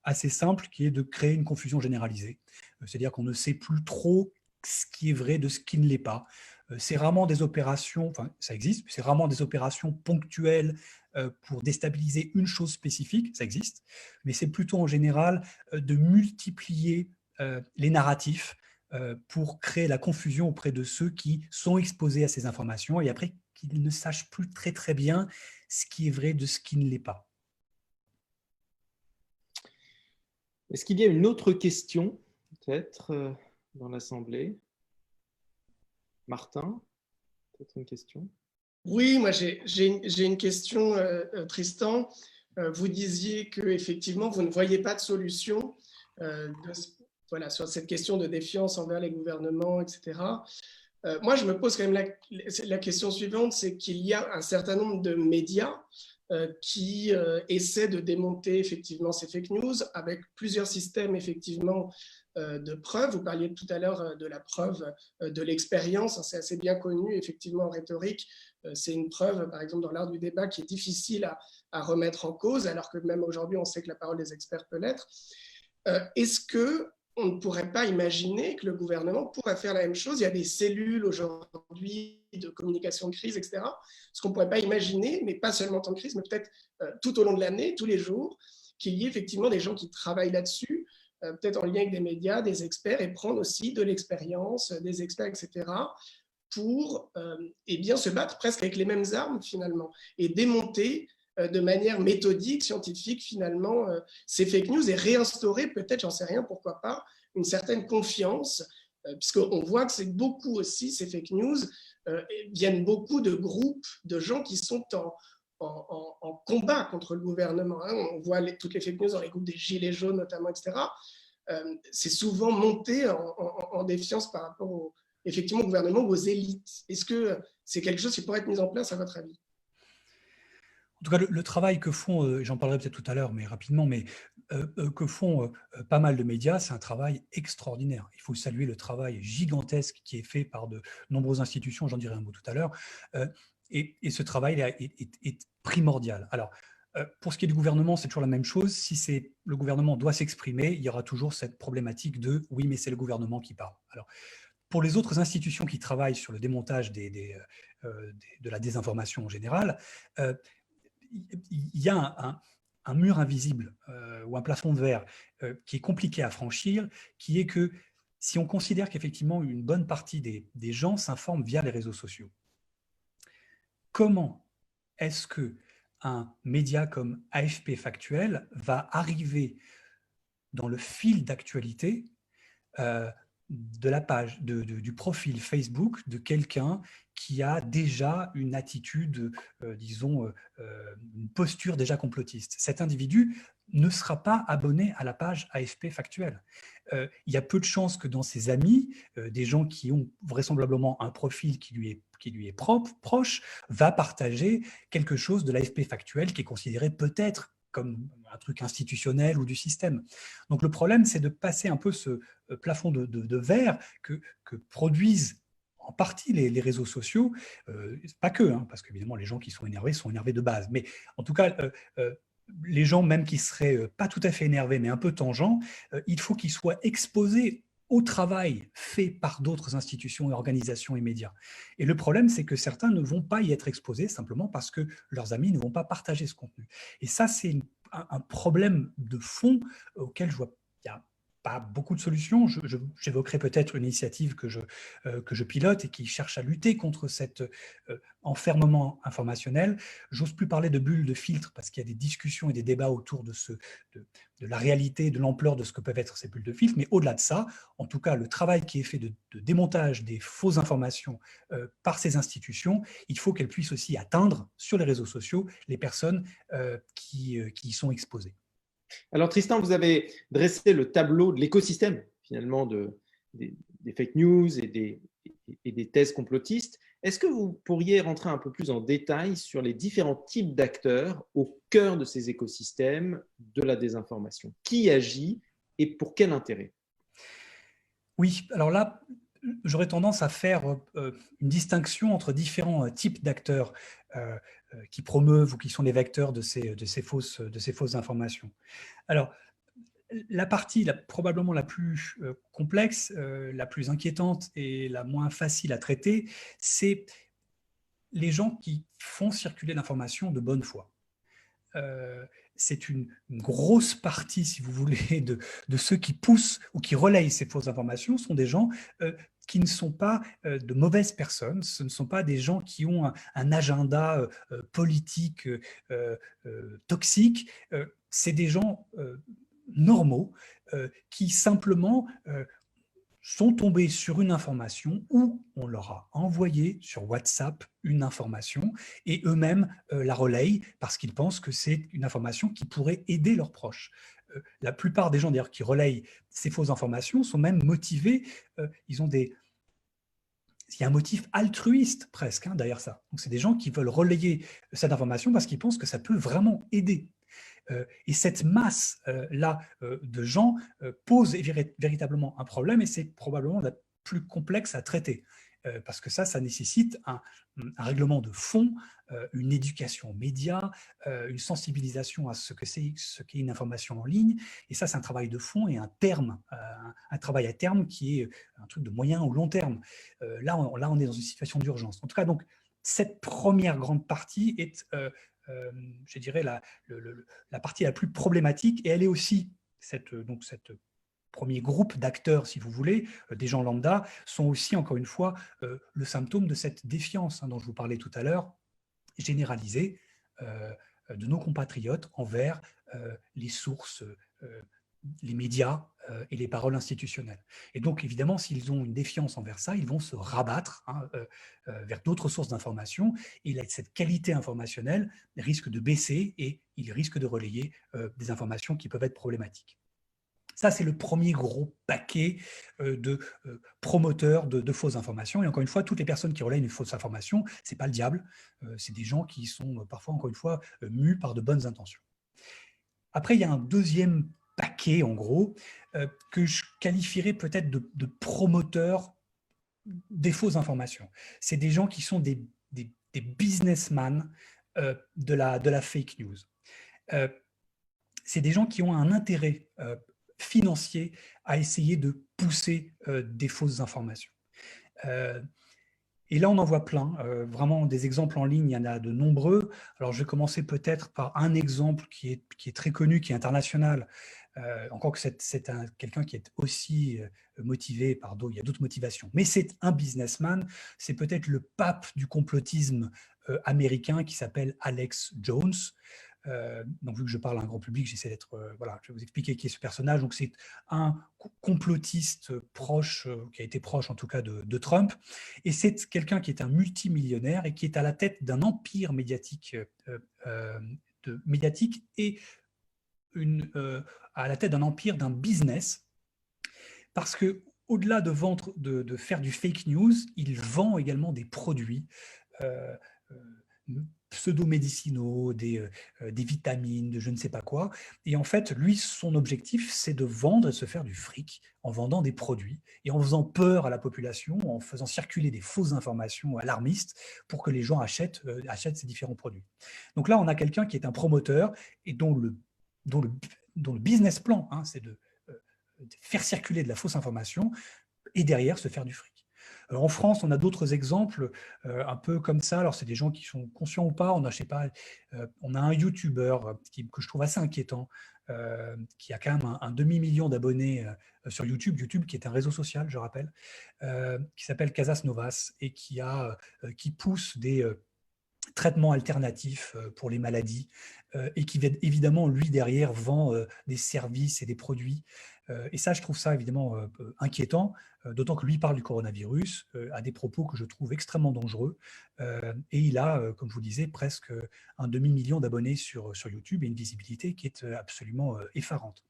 assez simple, qui est de créer une confusion généralisée. C'est-à-dire qu'on ne sait plus trop ce qui est vrai de ce qui ne l'est pas. C'est rarement des opérations, enfin ça existe, c'est rarement des opérations ponctuelles pour déstabiliser une chose spécifique, ça existe, mais c'est plutôt en général de multiplier les narratifs pour créer la confusion auprès de ceux qui sont exposés à ces informations et après qu'ils ne sachent plus très très bien ce qui est vrai de ce qui ne l'est pas. Est-ce qu'il y a une autre question, peut-être, dans l'Assemblée? Martin, peut-être une question? Oui, moi j'ai une question, Tristan. Vous disiez qu'effectivement, vous ne voyez pas de solution voilà, sur cette question de défiance envers les gouvernements, etc. Moi, je me pose quand même la question suivante, c'est qu'il y a un certain nombre de médias qui essaient de démonter effectivement ces fake news avec plusieurs systèmes effectivement de preuves. Vous parliez tout à l'heure de la preuve de l'expérience, c'est assez bien connu effectivement en rhétorique. C'est une preuve, par exemple, dans l'art du débat qui est difficile à remettre en cause, alors que même aujourd'hui, on sait que la parole des experts peut l'être. Est-ce qu'on ne pourrait pas imaginer que le gouvernement pourrait faire la même chose? Il y a des cellules aujourd'hui de communication de crise, etc. Ce qu'on ne pourrait pas imaginer, mais pas seulement en temps de crise, mais peut-être tout au long de l'année, tous les jours, qu'il y ait effectivement des gens qui travaillent là-dessus, peut-être en lien avec des médias, des experts, et prendre aussi de l'expérience, des experts, etc., pour eh bien, se battre presque avec les mêmes armes, finalement, et démonter de manière méthodique, scientifique, finalement, ces fake news et réinstaurer, peut-être, j'en sais rien, pourquoi pas, une certaine confiance, puisqu'on voit que c'est beaucoup aussi, ces fake news viennent beaucoup de groupes de gens qui sont en combat contre le gouvernement. Hein. On voit toutes les fake news dans les groupes des gilets jaunes, notamment, etc. C'est souvent monté en défiance par rapport effectivement au gouvernement ou aux élites. Est-ce que c'est quelque chose qui pourrait être mis en place, à votre avis? En tout cas, le travail que font, j'en parlerai peut-être tout à l'heure, mais rapidement, mais que font pas mal de médias, c'est un travail extraordinaire. Il faut saluer le travail gigantesque qui est fait par de nombreuses institutions, j'en dirai un mot tout à l'heure, et ce travail est primordial. Alors, pour ce qui est du gouvernement, c'est toujours la même chose. Si le gouvernement doit s'exprimer, il y aura toujours cette problématique de « oui, mais c'est le gouvernement qui parle ». Alors, pour les autres institutions qui travaillent sur le démontage de la désinformation en général, il y a un mur invisible ou un plafond de verre qui est compliqué à franchir, qui est que si on considère qu'effectivement une bonne partie des gens s'informent via les réseaux sociaux, comment est-ce qu'un média comme AFP Factuel va arriver dans le fil d'actualité de la page, du profil Facebook de quelqu'un qui a déjà une attitude, disons, une posture déjà complotiste. Cet individu ne sera pas abonné à la page AFP Factuel. Il y a peu de chances que dans ses amis, des gens qui ont vraisemblablement un profil qui lui est proche, va partager quelque chose de l'AFP Factuel qui est considéré peut-être comme un truc institutionnel ou du système. Donc le problème, c'est de passer un peu ce plafond de verre que produisent en partie les réseaux sociaux, pas que, hein, parce qu'évidemment les gens qui sont énervés de base, mais en tout cas les gens même qui seraient pas tout à fait énervés, mais un peu tangents, il faut qu'ils soient exposés au travail fait par d'autres institutions et organisations et médias. Et le problème, c'est que certains ne vont pas y être exposés simplement parce que leurs amis ne vont pas partager ce contenu. Et ça, c'est un problème de fond auquel je vois qu'il n'y a pas beaucoup de solutions. J'évoquerai peut-être une initiative que je pilote et qui cherche à lutter contre cet enfermement informationnel. J'ose plus parler de bulles de filtre parce qu'il y a des discussions et des débats autour de la réalité, de l'ampleur de ce que peuvent être ces bulles de filtre. Mais au-delà de ça, en tout cas, le travail qui est fait de démontage des fausses informations par ces institutions, il faut qu'elles puissent aussi atteindre sur les réseaux sociaux les personnes qui y sont exposées. Alors Tristan, vous avez dressé le tableau de l'écosystème finalement des fake news et des thèses complotistes. Est-ce que vous pourriez rentrer un peu plus en détail sur les différents types d'acteurs au cœur de ces écosystèmes de la désinformation? Qui agit et pour quel intérêt? Oui, alors là, j'aurais tendance à faire une distinction entre différents types d'acteurs qui promeuvent ou qui sont les vecteurs de ces fausses informations. Alors, la partie probablement la plus complexe, la plus inquiétante et la moins facile à traiter, c'est les gens qui font circuler l'information de bonne foi. C'est une grosse partie, si vous voulez, de ceux qui poussent ou qui relayent ces fausses informations sont des gens qui ne sont pas de mauvaises personnes, ce ne sont pas des gens qui ont un agenda politique toxique, c'est des gens normaux qui simplement sont tombés sur une information ou on leur a envoyé sur WhatsApp une information et eux-mêmes la relayent parce qu'ils pensent que c'est une information qui pourrait aider leurs proches. La plupart des gens d'ailleurs qui relayent ces fausses informations sont même motivés, il y a un motif altruiste presque derrière ça. Donc c'est des gens qui veulent relayer cette information parce qu'ils pensent que ça peut vraiment aider. Et cette masse-là de gens pose véritablement un problème et c'est probablement la plus complexe à traiter. Parce que ça nécessite un règlement de fond, une éducation média, une sensibilisation à ce qu'est une information en ligne. Et ça, c'est un travail de fond et un travail à terme qui est un truc de moyen ou long terme. Là, on est dans une situation d'urgence. En tout cas, donc, cette première grande partie est, je dirais, la partie la plus problématique et elle est aussi cette premier groupe d'acteurs, si vous voulez, des gens lambda, sont aussi, encore une fois, le symptôme de cette défiance dont je vous parlais tout à l'heure, généralisée de nos compatriotes envers les sources, les médias et les paroles institutionnelles. Et donc, évidemment, s'ils ont une défiance envers ça, ils vont se rabattre vers d'autres sources d'information et cette qualité informationnelle risque de baisser et ils risquent de relayer des informations qui peuvent être problématiques. Ça, c'est le premier gros paquet de promoteurs de fausses informations. Et encore une fois, toutes les personnes qui relayent une fausse information, ce n'est pas le diable, c'est des gens qui sont parfois, encore une fois, mus par de bonnes intentions. Après, il y a un deuxième paquet, en gros, que je qualifierais peut-être de promoteurs des fausses informations. C'est des gens qui sont des businessmen de la fake news. C'est des gens qui ont un intérêt financier à essayer de pousser des fausses informations. Et là, on en voit plein, vraiment des exemples en ligne, il y en a de nombreux. Alors, je vais commencer peut-être par un exemple qui est très connu, qui est international, encore que c'est quelqu'un qui est aussi motivé par d'autres, il y a d'autres motivations. Mais c'est un businessman, c'est peut-être le pape du complotisme américain qui s'appelle Alex Jones. Donc, vu que je parle à un grand public, j'essaie d'être... voilà, je vais vous expliquer qui est ce personnage. Donc, c'est un complotiste proche, qui a été proche en tout cas de Trump. Et c'est quelqu'un qui est un multimillionnaire et qui est à la tête d'un empire médiatique, et à la tête d'un empire, d'un business. Parce que au-delà de faire du fake news, il vend également des produits pseudo-médicinaux, des vitamines, de je ne sais pas quoi. Et en fait, lui, son objectif, c'est de vendre et de se faire du fric en vendant des produits et en faisant peur à la population, en faisant circuler des fausses informations alarmistes pour que les gens achètent ces différents produits. Donc là, on a quelqu'un qui est un promoteur et dont le business plan, c'est de faire circuler de la fausse information et derrière se faire du fric. En France, on a d'autres exemples un peu comme ça. Alors, c'est des gens qui sont conscients ou pas. On a un YouTuber que je trouve assez inquiétant, qui a quand même un demi-million d'abonnés sur YouTube. YouTube, qui est un réseau social, je rappelle, qui s'appelle Casas Novas et qui pousse des traitements alternatifs pour les maladies et qui, évidemment, lui, derrière, vend des services et des produits. Et ça, je trouve ça, évidemment, inquiétant, d'autant que lui parle du coronavirus, à des propos que je trouve extrêmement dangereux. Et il a, comme je vous le disais, presque un demi-million d'abonnés sur YouTube et une visibilité qui est absolument effarante.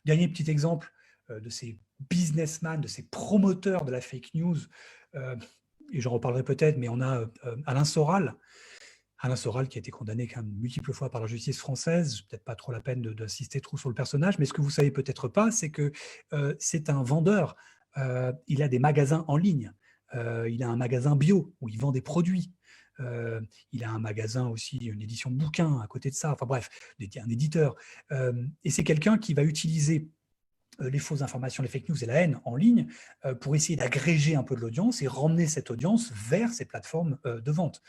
Dernier petit exemple de ces businessmen, de ces promoteurs de la fake news, et j'en reparlerai peut-être, mais on a Alain Soral, qui a été condamné quand même multiples fois par la justice française. Peut-être pas trop la peine d'insister trop sur le personnage, mais ce que vous savez peut-être pas, c'est que c'est un vendeur. Il a des magasins en ligne. Il a un magasin bio où il vend des produits. Il a un magasin aussi, une édition de bouquins à côté de ça. Enfin bref, un éditeur. Et c'est quelqu'un qui va utiliser les fausses informations, les fake news et la haine en ligne pour essayer d'agréger un peu de l'audience et ramener cette audience vers ces plateformes de vente.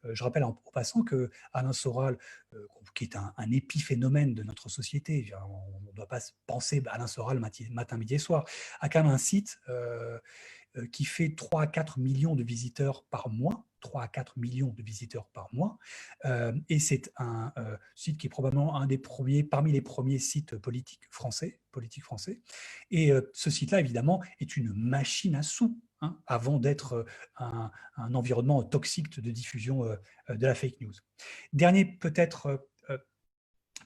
Je rappelle au passant que Alain Soral, qui est un épiphénomène de notre société, on ne doit pas penser Alain Soral matin, midi et soir, a quand même un site qui fait 3 à 4 millions de visiteurs par mois, 3 à 4 millions de visiteurs par mois, et c'est un site qui est probablement un des premiers, parmi les premiers sites politiques français, et ce site-là, évidemment, est une machine à sous, hein, avant d'être un environnement toxique de diffusion de la fake news. Dernier peut-être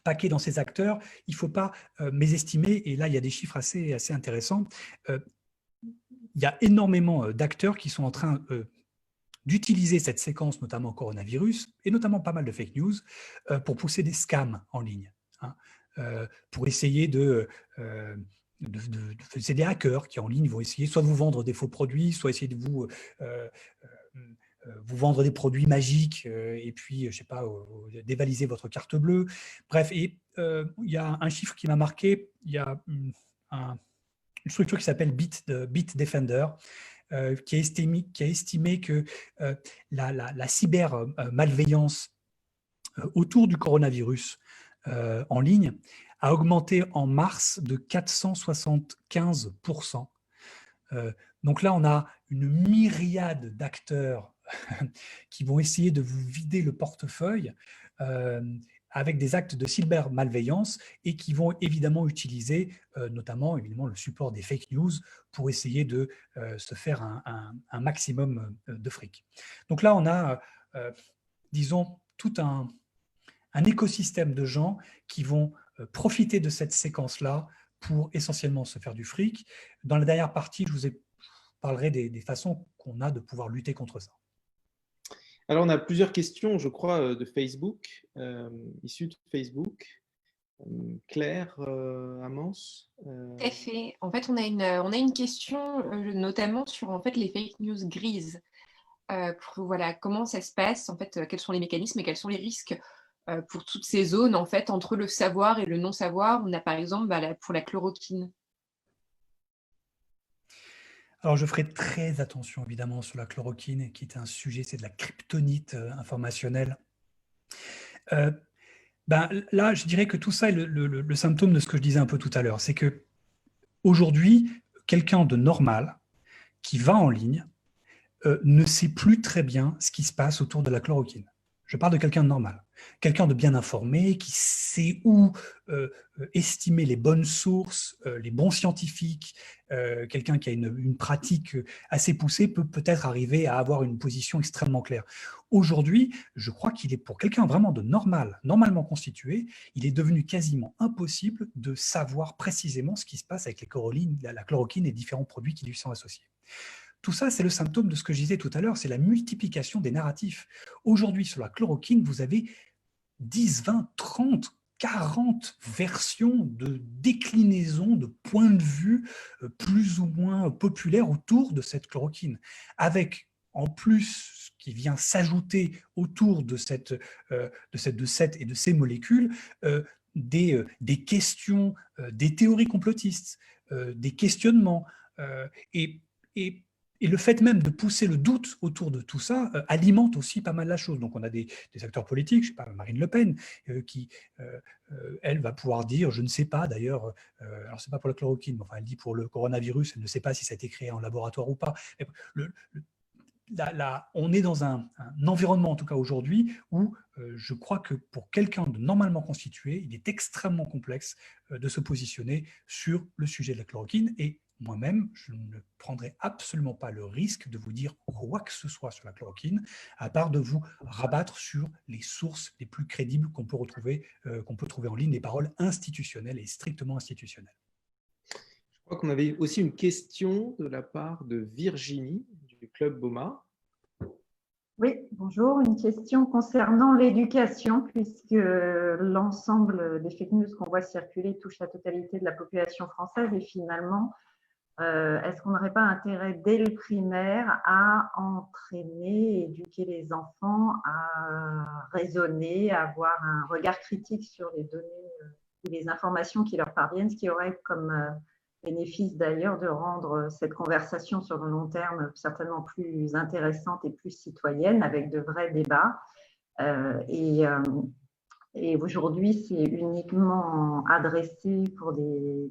paquet dans ces acteurs, il ne faut pas mésestimer, et là il y a des chiffres assez intéressants, il y a énormément d'acteurs qui sont en train d'utiliser cette séquence, notamment coronavirus, et notamment pas mal de fake news, pour pousser des scams en ligne, hein, pour essayer c'est des hackers qui en ligne vont essayer soit de vous vendre des faux produits, soit essayer de vous vendre des produits magiques et puis, je sais pas, dévaliser votre carte bleue. Bref, et il y a un chiffre qui m'a marqué, il y a une structure qui s'appelle Bitdefender, qui a estimé que la cyber-malveillance autour du coronavirus en ligne a augmenté en mars de 475%. Donc là, on a une myriade d'acteurs qui vont essayer de vous vider le portefeuille avec des actes de cybermalveillance et qui vont évidemment utiliser notamment évidemment le support des fake news pour essayer de se faire un maximum de fric. Donc là, on a, disons, tout un écosystème de gens qui vont profiter de cette séquence-là pour essentiellement se faire du fric. Dans la dernière partie, je parlerai des façons qu'on a de pouvoir lutter contre ça. Alors, on a plusieurs questions, je crois, de Facebook, issues de Facebook. Claire, Amance Tout à fait. En fait, on a une question notamment sur en fait, les fake news grises. Voilà, comment ça se passe, en fait, quels sont les mécanismes et quels sont les risques pour toutes ces zones en fait, entre le savoir et le non-savoir. On a par exemple pour la chloroquine. Alors, je ferai très attention, évidemment, sur la chloroquine, qui est un sujet, c'est de la kryptonite informationnelle. Là, je dirais que tout ça est le symptôme de ce que je disais un peu tout à l'heure. C'est qu'aujourd'hui, quelqu'un de normal qui va en ligne ne sait plus très bien ce qui se passe autour de la chloroquine. Je parle de quelqu'un de normal, quelqu'un de bien informé, qui sait où estimer les bonnes sources, les bons scientifiques, quelqu'un qui a une pratique assez poussée peut peut-être arriver à avoir une position extrêmement claire. Aujourd'hui, je crois qu'il est pour quelqu'un vraiment de normal, normalement constitué, il est devenu quasiment impossible de savoir précisément ce qui se passe avec la chloroquine et différents produits qui lui sont associés. Tout ça, c'est le symptôme de ce que je disais tout à l'heure, c'est la multiplication des narratifs. Aujourd'hui, sur la chloroquine, vous avez 10, 20, 30, 40 versions de déclinaisons, de points de vue plus ou moins populaires autour de cette chloroquine, avec en plus ce qui vient s'ajouter autour de cette et de ces molécules, des questions, des théories complotistes, des questionnements, et le fait même de pousser le doute autour de tout ça alimente aussi pas mal la chose. Donc on a des acteurs politiques, je ne sais pas, Marine Le Pen, qui, elle, va pouvoir dire, je ne sais pas d'ailleurs, alors ce n'est pas pour la chloroquine, mais enfin, elle dit pour le coronavirus, elle ne sait pas si ça a été créé en laboratoire ou pas. On est dans un environnement, en tout cas aujourd'hui, où je crois que pour quelqu'un de normalement constitué, il est extrêmement complexe de se positionner sur le sujet de la chloroquine. Et moi-même, je ne prendrai absolument pas le risque de vous dire quoi que ce soit sur la chloroquine, à part de vous rabattre sur les sources les plus crédibles qu'on peut trouver en ligne, des paroles institutionnelles et strictement institutionnelles. Je crois qu'on avait aussi une question de la part de Virginie du Club BOMA. Oui, bonjour. Une question concernant l'éducation, puisque l'ensemble des fake news qu'on voit circuler touche la totalité de la population française et finalement, est-ce qu'on n'aurait pas intérêt dès le primaire à entraîner, éduquer les enfants à raisonner, à avoir un regard critique sur les données ou les informations qui leur parviennent, ce qui aurait comme bénéfice d'ailleurs de rendre cette conversation sur le long terme certainement plus intéressante et plus citoyenne avec de vrais débats. Et Et aujourd'hui, c'est uniquement adressé pour des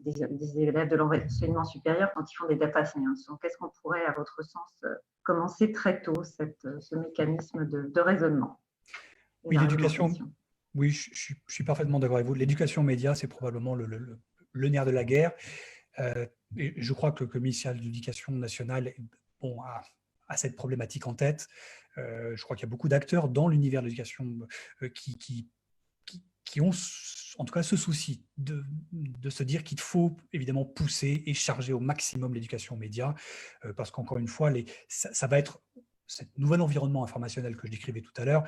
élèves de l'enseignement supérieur quand ils font des data science. Donc, est-ce qu'on pourrait, à votre sens, commencer très tôt ce mécanisme de raisonnement? Oui, l'éducation. Oui, je suis parfaitement d'accord avec vous. L'éducation aux médias, c'est probablement le nerf de la guerre. Et je crois que le ministère de l'Éducation nationale a cette problématique en tête. Je crois qu'il y a beaucoup d'acteurs dans l'univers de l'éducation qui ont en tout cas ce souci de se dire qu'il faut évidemment pousser et charger au maximum l'éducation aux médias, parce qu'encore une fois, ça va être ce nouvel environnement informationnel que je décrivais tout à l'heure,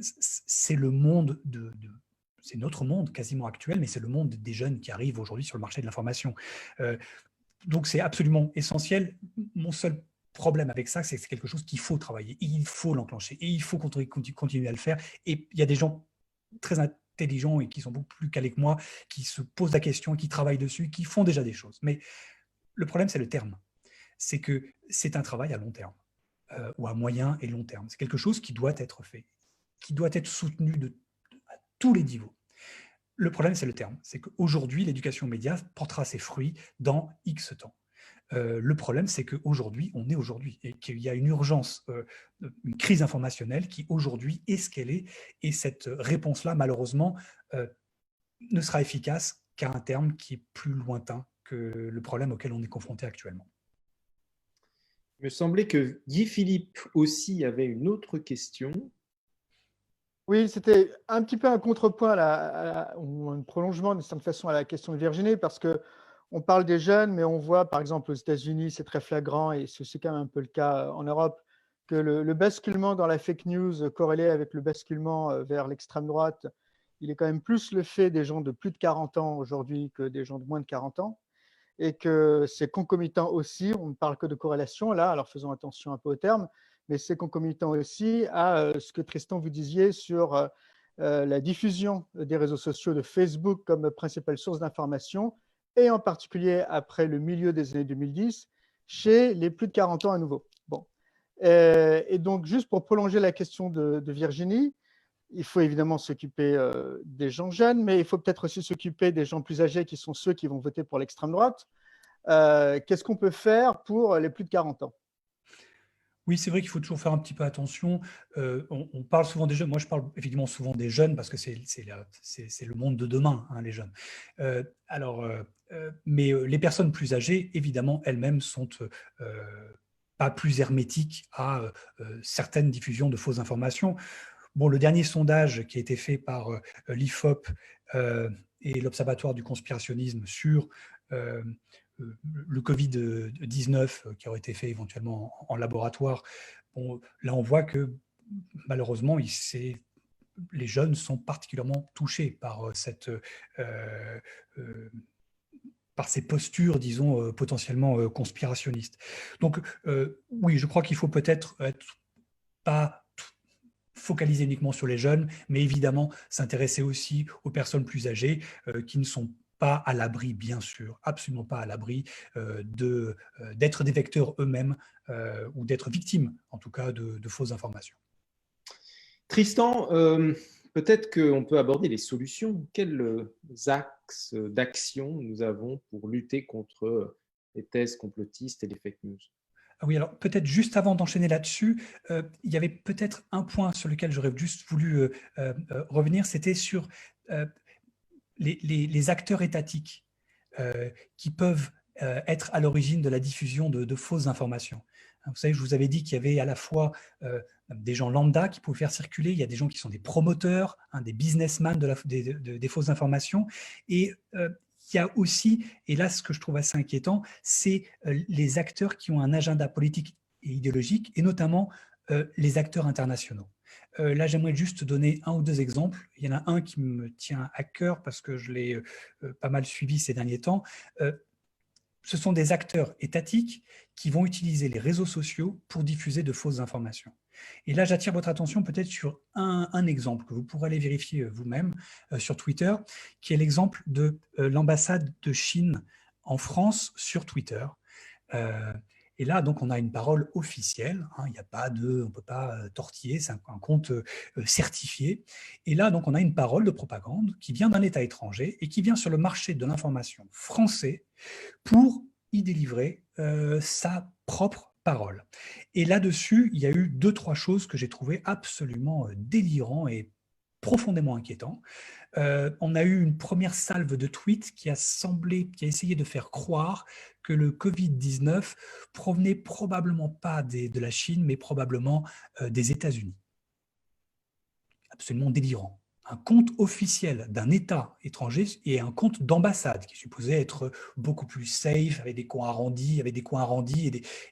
c'est le monde c'est notre monde quasiment actuel, mais c'est le monde des jeunes qui arrivent aujourd'hui sur le marché de l'information. Donc c'est absolument essentiel. Mon seul problème avec ça, c'est que c'est quelque chose qu'il faut travailler, et il faut l'enclencher, et il faut continuer à le faire. Et il y a des gens très intelligents et qui sont beaucoup plus calés que moi, qui se posent la question, qui travaillent dessus, qui font déjà des choses. Mais le problème, c'est le terme. C'est que c'est un travail à long terme, ou à moyen et long terme. C'est quelque chose qui doit être fait, qui doit être soutenu à tous les niveaux. Le problème, c'est le terme. C'est qu'aujourd'hui, l'éducation aux médias portera ses fruits dans X temps. Le problème, c'est qu'aujourd'hui, on est aujourd'hui et qu'il y a une urgence, une crise informationnelle qui aujourd'hui est ce qu'elle est. Et cette réponse-là, malheureusement, ne sera efficace qu'à un terme qui est plus lointain que le problème auquel on est confronté actuellement. Il me semblait que Guy Philippe aussi avait une autre question. Oui, c'était un petit peu un contrepoint ou un prolongement d'une certaine façon à la question de Virginie, parce qu'on parle des jeunes, mais on voit par exemple aux États-Unis, c'est très flagrant, et c'est aussi quand même un peu le cas en Europe, que le basculement dans la fake news corrélé avec le basculement vers l'extrême droite, il est quand même plus le fait des gens de plus de 40 ans aujourd'hui que des gens de moins de 40 ans, et que c'est concomitant aussi, on ne parle que de corrélation là, alors faisons attention un peu au terme, mais c'est concomitant aussi à ce que Tristan vous disiez sur la diffusion des réseaux sociaux de Facebook comme principale source d'information, et en particulier après le milieu des années 2010, chez les plus de 40 ans à nouveau. Bon. Et donc, juste pour prolonger la question de Virginie, il faut évidemment s'occuper des gens jeunes, mais il faut peut-être aussi s'occuper des gens plus âgés qui sont ceux qui vont voter pour l'extrême droite. Qu'est-ce qu'on peut faire pour les plus de 40 ans ? Oui, c'est vrai qu'il faut toujours faire un petit peu attention. On parle souvent des jeunes. Moi, je parle évidemment souvent des jeunes parce que c'est le monde de demain, hein, les jeunes. Mais les personnes plus âgées, évidemment, elles-mêmes sont pas plus hermétiques à certaines diffusions de fausses informations. Bon, le dernier sondage qui a été fait par l'IFOP et l'Observatoire du conspirationnisme sur le Covid-19 qui aurait été fait éventuellement en laboratoire, bon, là on voit que malheureusement les jeunes sont particulièrement touchés par par ces postures, disons, potentiellement conspirationnistes. Donc oui, je crois qu'il faut peut-être pas focaliser uniquement sur les jeunes, mais évidemment s'intéresser aussi aux personnes plus âgées qui ne sont pas à l'abri, bien sûr, absolument pas à l'abri d'être des vecteurs eux-mêmes ou d'être victimes, en tout cas, de fausses informations. Tristan, peut-être qu'on peut aborder les solutions. Quels axes d'action nous avons pour lutter contre les thèses complotistes et les fake news ? Oui, alors peut-être juste avant d'enchaîner là-dessus, il y avait peut-être un point sur lequel j'aurais juste voulu revenir, c'était sur les acteurs étatiques qui peuvent être à l'origine de la diffusion de fausses informations. Vous savez, je vous avais dit qu'il y avait à la fois des gens lambda qui pouvaient faire circuler, il y a des gens qui sont des promoteurs, des businessmen des fausses informations, et il y a aussi, et là ce que je trouve assez inquiétant, c'est les acteurs qui ont un agenda politique et idéologique, et notamment les acteurs internationaux. Là, j'aimerais juste donner un ou deux exemples. Il y en a un qui me tient à cœur parce que je l'ai pas mal suivi ces derniers temps. Ce sont des acteurs étatiques qui vont utiliser les réseaux sociaux pour diffuser de fausses informations. Et là, j'attire votre attention peut-être sur un exemple que vous pourrez aller vérifier vous-même sur Twitter, qui est l'exemple de l'ambassade de Chine en France sur Twitter. Et là, donc, on a une parole officielle. Hein, il n'y a pas de, on ne peut pas tortiller, c'est un compte certifié. Et là, donc, on a une parole de propagande qui vient d'un État étranger et qui vient sur le marché de l'information français pour y délivrer sa propre parole. Et là-dessus, il y a eu 2-3 choses que j'ai trouvées absolument délirantes et profondément inquiétantes. On a eu une première salve de tweets qui a essayé de faire croire que le Covid-19 provenait probablement pas de la Chine, mais probablement des États-Unis. Absolument délirant. Un compte officiel d'un État étranger et un compte d'ambassade qui est supposé être beaucoup plus safe, avec des coins arrondis,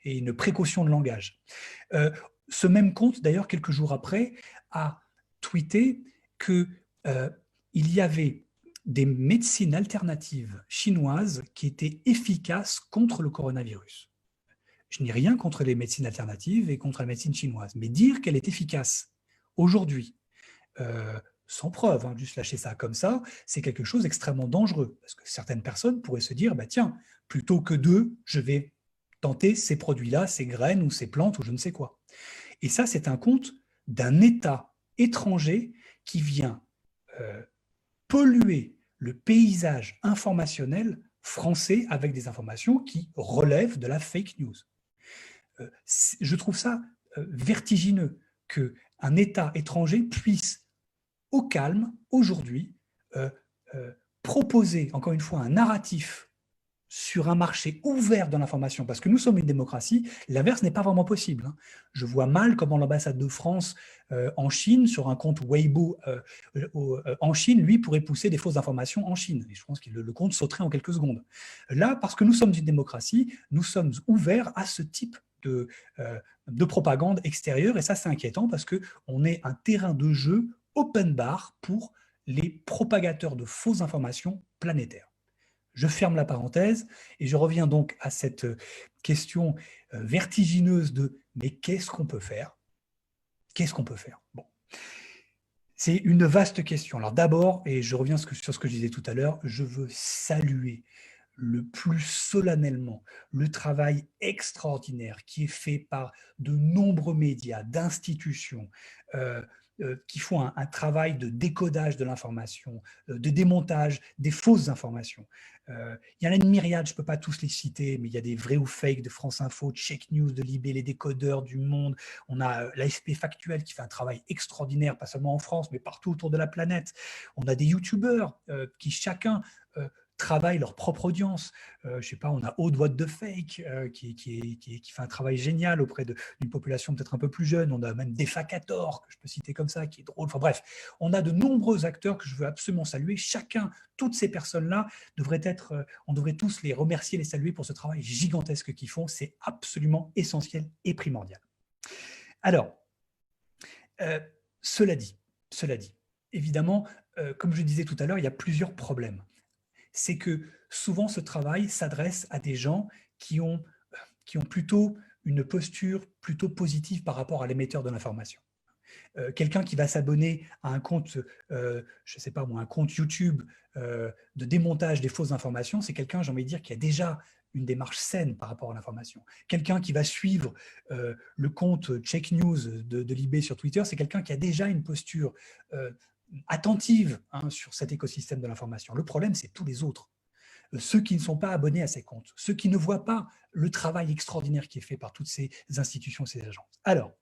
et une précaution de langage. Ce même compte, d'ailleurs, quelques jours après, a tweeté que il y avait des médecines alternatives chinoises qui étaient efficaces contre le coronavirus. Je n'ai rien contre les médecines alternatives et contre la médecine chinoise, mais dire qu'elle est efficace aujourd'hui, sans preuve, hein, juste lâcher ça comme ça, c'est quelque chose d'extrêmement dangereux, parce que certaines personnes pourraient se dire, bah tiens, plutôt que je vais tenter ces produits-là, ces graines ou ces plantes ou je ne sais quoi. Et ça, c'est un compte d'un État étranger qui vient polluer le paysage informationnel français avec des informations qui relèvent de la fake news. Je trouve ça vertigineux qu'un État étranger puisse au calme, aujourd'hui, proposer, encore une fois, un narratif sur un marché ouvert de l'information, parce que nous sommes une démocratie, l'inverse n'est pas vraiment possible. Hein. Je vois mal comment l'ambassade de France en Chine, sur un compte Weibo en Chine, lui, pourrait pousser des fausses informations en Chine. Et je pense que le compte sauterait en quelques secondes. Là, parce que nous sommes une démocratie, nous sommes ouverts à ce type de propagande extérieure, et ça, c'est inquiétant, parce qu'on est un terrain de jeu open bar pour les propagateurs de fausses informations planétaires. Je ferme la parenthèse et je reviens donc à cette question vertigineuse de « mais qu'est-ce qu'on peut faire ?» Qu'est-ce qu'on peut faire? Bon. C'est une vaste question. Alors d'abord, et je reviens sur ce que je disais tout à l'heure, je veux saluer le plus solennellement le travail extraordinaire qui est fait par de nombreux médias, d'institutions, qui font un travail de décodage de l'information, de démontage des fausses informations. Il y en a une myriade, je ne peux pas tous les citer, mais il y a des vrais ou fake de France Info, de Check News, de Libé, les décodeurs du Monde. On a l'AFP Factuel qui fait un travail extraordinaire, pas seulement en France, mais partout autour de la planète. On a des youtubeurs qui chacun travaillent leur propre audience. Je ne sais pas, on a Aude What the Fake qui fait un travail génial auprès d'une population peut-être un peu plus jeune. On a même Defacator, que je peux citer comme ça, qui est drôle. Enfin bref, on a de nombreux acteurs que je veux absolument saluer. Toutes ces personnes-là on devrait tous les remercier, les saluer pour ce travail gigantesque qu'ils font. C'est absolument essentiel et primordial. Alors, cela dit, évidemment, comme je disais tout à l'heure, il y a plusieurs problèmes. C'est que souvent ce travail s'adresse à des gens qui ont plutôt une posture plutôt positive par rapport à l'émetteur de l'information. Quelqu'un qui va s'abonner à un compte, je ne sais pas moi, un compte YouTube de démontage des fausses informations, c'est quelqu'un, j'ai envie de dire, qui a déjà une démarche saine par rapport à l'information. Quelqu'un qui va suivre le compte Check News de Libé sur Twitter, c'est quelqu'un qui a déjà une posture attentive sur cet écosystème de l'information. Le problème, c'est tous les autres. Ceux qui ne sont pas abonnés à ces comptes, ceux qui ne voient pas le travail extraordinaire qui est fait par toutes ces institutions, ces agences. Alors,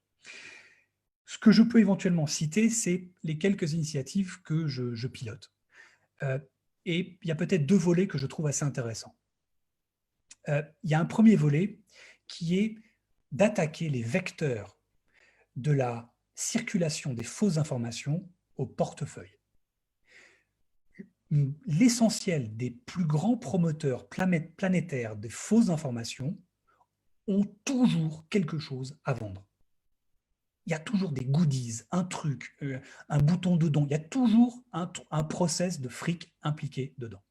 ce que je peux éventuellement citer, c'est les quelques initiatives que je pilote. Et il y a peut-être 2 volets que je trouve assez intéressants. Il y a un premier volet qui est d'attaquer les vecteurs de la circulation des fausses informations au portefeuille. L'essentiel des plus grands promoteurs planétaires des fausses informations ont toujours quelque chose à vendre. Il y a toujours des goodies, un truc, un bouton de don. Il y a toujours un process de fric impliqué dedans.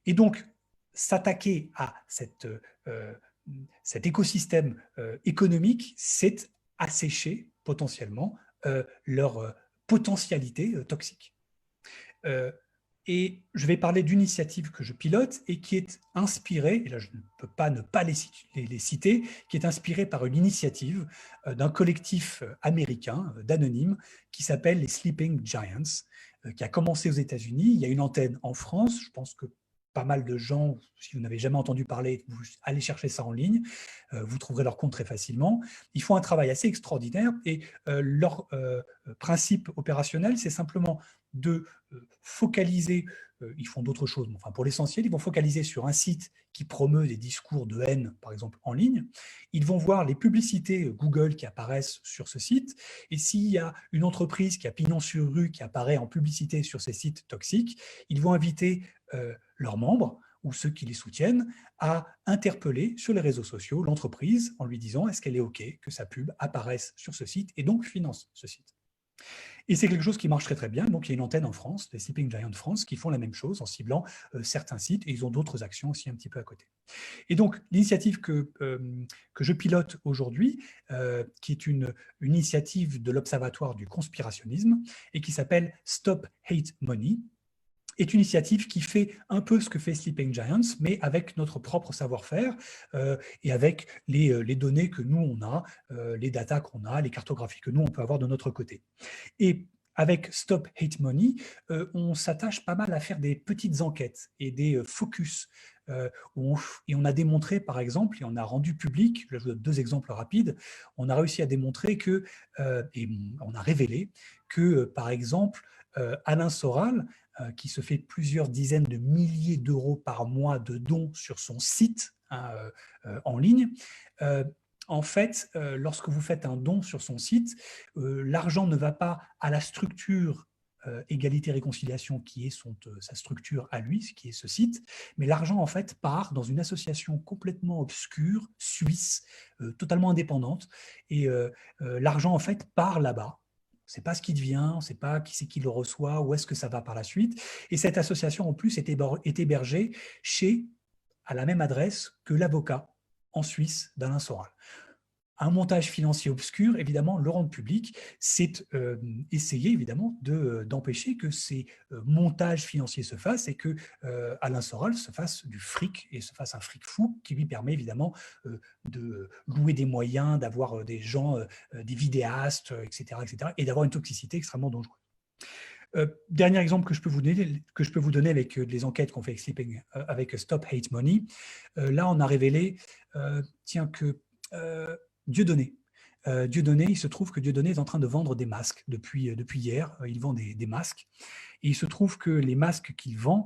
Et donc, s'attaquer à cet écosystème économique, c'est assécher potentiellement leur potentialité toxique. Et je vais parler d'une initiative que je pilote et qui est inspirée, et là je ne peux pas ne pas les citer, qui est inspirée par une initiative d'un collectif américain d'anonymes qui s'appelle les Sleeping Giants, qui a commencé aux États-Unis. Il y a une antenne en France. Je pense que pas mal de gens, si vous n'avez jamais entendu parler, vous allez chercher ça en ligne, vous trouverez leur compte très facilement. Ils font un travail assez extraordinaire et leur principe opérationnel, c'est simplement de focaliser, ils font d'autres choses, mais enfin, pour l'essentiel, ils vont focaliser sur un site qui promeut des discours de haine, par exemple, en ligne. Ils vont voir les publicités Google qui apparaissent sur ce site, et s'il y a une entreprise qui a pignon sur rue qui apparaît en publicité sur ces sites toxiques, ils vont inviter leurs membres ou ceux qui les soutiennent à interpeller sur les réseaux sociaux l'entreprise en lui disant est-ce qu'elle est OK que sa pub apparaisse sur ce site et donc finance ce site. Et c'est quelque chose qui marche très très bien. Donc il y a une antenne en France, les Sleeping Giants France, qui font la même chose en ciblant certains sites, et ils ont d'autres actions aussi un petit peu à côté. Et donc l'initiative que je pilote aujourd'hui, qui est une initiative de l'Observatoire du conspirationnisme et qui s'appelle Stop Hate Money, est une initiative qui fait un peu ce que fait Sleeping Giants, mais avec notre propre savoir-faire et avec les données que nous, on a, les datas qu'on a, les cartographies que nous, on peut avoir de notre côté. Et avec Stop Hate Money, on s'attache pas mal à faire des petites enquêtes et des focus. Et on a démontré, par exemple, et on a rendu public, je vous donne 2 exemples rapides, on a réussi à démontrer que, et on a révélé que, par exemple, Alain Soral, qui se fait plusieurs dizaines de milliers d'euros par mois de dons sur son site en ligne. En fait, lorsque vous faites un don sur son site, l'argent ne va pas à la structure Égalité-Réconciliation, qui est sa structure à lui, qui est ce site, mais l'argent, en fait, part dans une association complètement obscure, suisse, totalement indépendante, et l'argent, en fait, part là-bas. On ne sait pas ce qui devient, on ne sait pas qui c'est qui le reçoit, où est-ce que ça va par la suite. Et cette association, en plus, est hébergée à la même adresse que l'avocat en Suisse d'Alain Soral. Un montage financier obscur, évidemment, le rendre public, c'est essayer, évidemment, d'empêcher que ces montages financiers se fassent et que Alain Soral se fasse du fric et se fasse un fric fou qui lui permet, évidemment, de louer des moyens, d'avoir des gens, des vidéastes, etc., et d'avoir une toxicité extrêmement dangereuse. Dernier exemple que je peux vous donner avec les enquêtes qu'on fait avec Sleeping, avec Stop Hate Money. Là, on a révélé que Dieudonné, il se trouve que Dieudonné est en train de vendre des masques depuis hier. Il vend des masques. Et il se trouve que les masques qu'il vend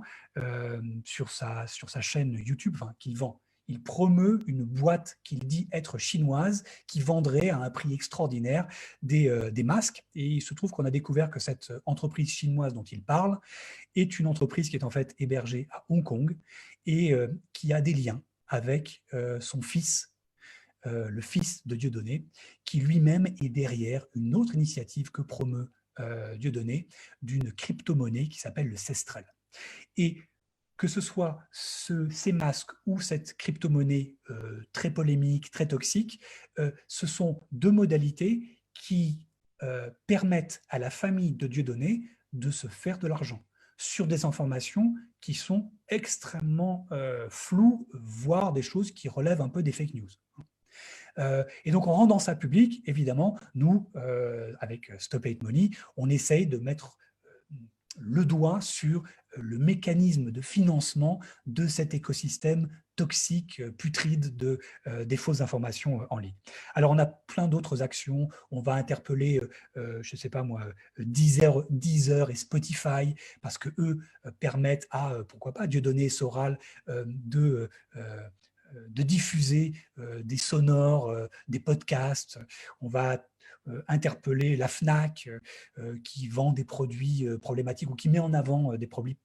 sur sa chaîne YouTube, enfin qu'il vend, il promeut une boîte qu'il dit être chinoise qui vendrait à un prix extraordinaire des masques. Et il se trouve qu'on a découvert que cette entreprise chinoise dont il parle est une entreprise qui est en fait hébergée à Hong Kong et qui a des liens avec son fils, le fils de Dieudonné, qui lui-même est derrière une autre initiative que promeut Dieudonné, d'une crypto-monnaie qui s'appelle le Cestrel. Et que ce soit ces masques ou cette crypto-monnaie très polémique, très toxique, ce sont 2 modalités qui permettent à la famille de Dieudonné de se faire de l'argent sur des informations qui sont extrêmement floues, voire des choses qui relèvent un peu des fake news. Et donc, en rendant ça public, évidemment, nous, avec Stop Hate Money, on essaye de mettre le doigt sur le mécanisme de financement de cet écosystème toxique, putride des fausses informations en ligne. Alors, on a plein d'autres actions. On va interpeller, je ne sais pas moi, Deezer et Spotify, parce qu'eux permettent à, pourquoi pas, Dieudonné et Soral de diffuser des sonores, des podcasts. On va interpeller la FNAC qui vend des produits problématiques ou qui met en avant des produits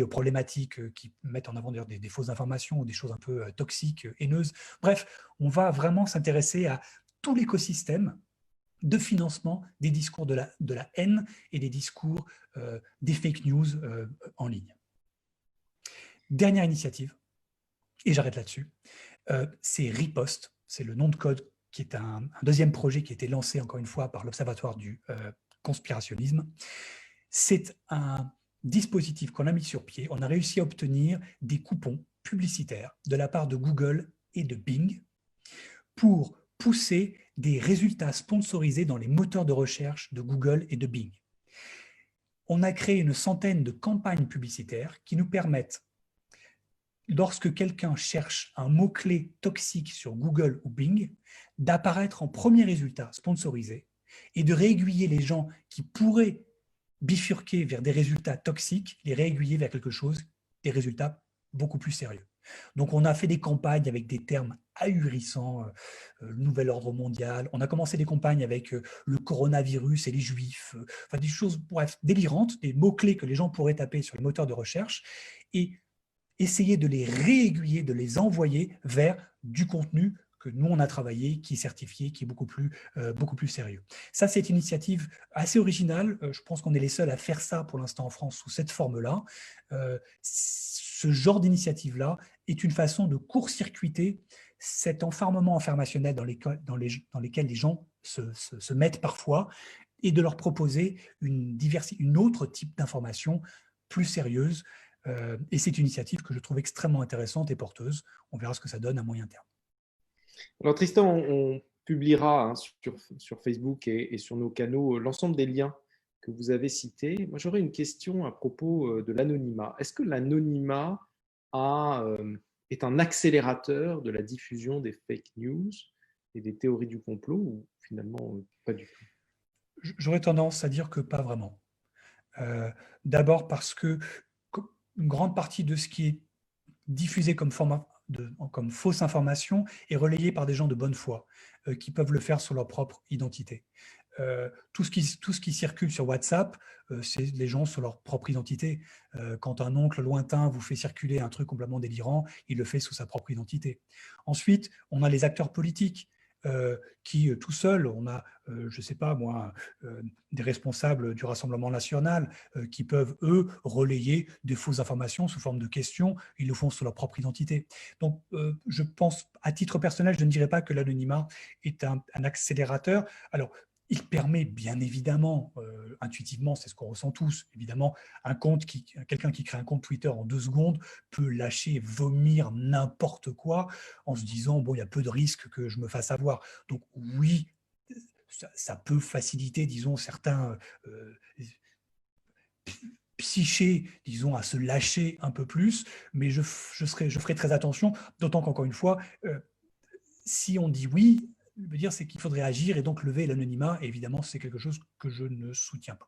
problématiques qui mettent en avant des fausses informations ou des choses un peu toxiques, haineuses. Bref, on va vraiment s'intéresser à tout l'écosystème de financement des discours de la haine et des discours des fake news en ligne. Dernière initiative, et j'arrête là-dessus, c'est Riposte, c'est le nom de code qui est un deuxième projet qui a été lancé encore une fois par l'Observatoire du conspirationnisme. C'est un dispositif qu'on a mis sur pied. On a réussi à obtenir des coupons publicitaires de la part de Google et de Bing pour pousser des résultats sponsorisés dans les moteurs de recherche de Google et de Bing. On a créé une centaine de campagnes publicitaires qui nous permettent, lorsque quelqu'un cherche un mot-clé toxique sur Google ou Bing, d'apparaître en premier résultat sponsorisé et de réaiguiller les gens qui pourraient bifurquer vers des résultats toxiques, les réaiguiller vers quelque chose, des résultats beaucoup plus sérieux. Donc, on a fait des campagnes avec des termes ahurissants, le nouvel ordre mondial. On a commencé des campagnes avec le coronavirus et les juifs, enfin des choses, bref, délirantes, des mots-clés que les gens pourraient taper sur les moteurs de recherche et essayer de les réaiguiller, de les envoyer vers du contenu que nous, on a travaillé, qui est certifié, qui est beaucoup plus sérieux. Ça, c'est une initiative assez originale. Je pense qu'on est les seuls à faire ça pour l'instant en France sous cette forme-là. Ce genre d'initiative-là est une façon de court-circuiter cet enfermement informationnel dans lesquels les gens se mettent parfois et de leur proposer une autre type d'information plus sérieuse. Et c'est une initiative que je trouve extrêmement intéressante et porteuse. On verra ce que ça donne à moyen terme. Alors Tristan, on publiera sur Facebook et sur nos canaux l'ensemble des liens que vous avez cités. Moi, j'aurais une question à propos de l'anonymat. Est-ce que l'anonymat est un accélérateur de la diffusion des fake news et des théories du complot ou finalement pas du tout? J'aurais tendance à dire que pas vraiment. D'abord parce que une grande partie de ce qui est diffusé comme fausse information est relayé par des gens de bonne foi qui peuvent le faire sur leur propre identité. Tout ce qui circule sur WhatsApp, c'est les gens sur leur propre identité. Quand un oncle lointain vous fait circuler un truc complètement délirant, il le fait sous sa propre identité. Ensuite, on a les acteurs politiques qui, tout seuls, on a, je ne sais pas moi, des responsables du Rassemblement national qui peuvent, eux, relayer des fausses informations sous forme de questions. Ils le font sous leur propre identité. Donc, je pense, à titre personnel, je ne dirais pas que l'anonymat est un accélérateur. Alors, il permet bien évidemment, intuitivement, c'est ce qu'on ressent tous, évidemment, quelqu'un qui crée un compte Twitter en 2 secondes peut lâcher, vomir n'importe quoi en se disant, bon, il y a peu de risques que je me fasse avoir. Donc oui, ça peut faciliter, disons, certains psychés, disons, à se lâcher un peu plus, mais je ferai très attention, d'autant qu'encore une fois, si on dit oui, veut dire c'est qu'il faudrait agir et donc lever l'anonymat. Et évidemment, c'est quelque chose que je ne soutiens pas.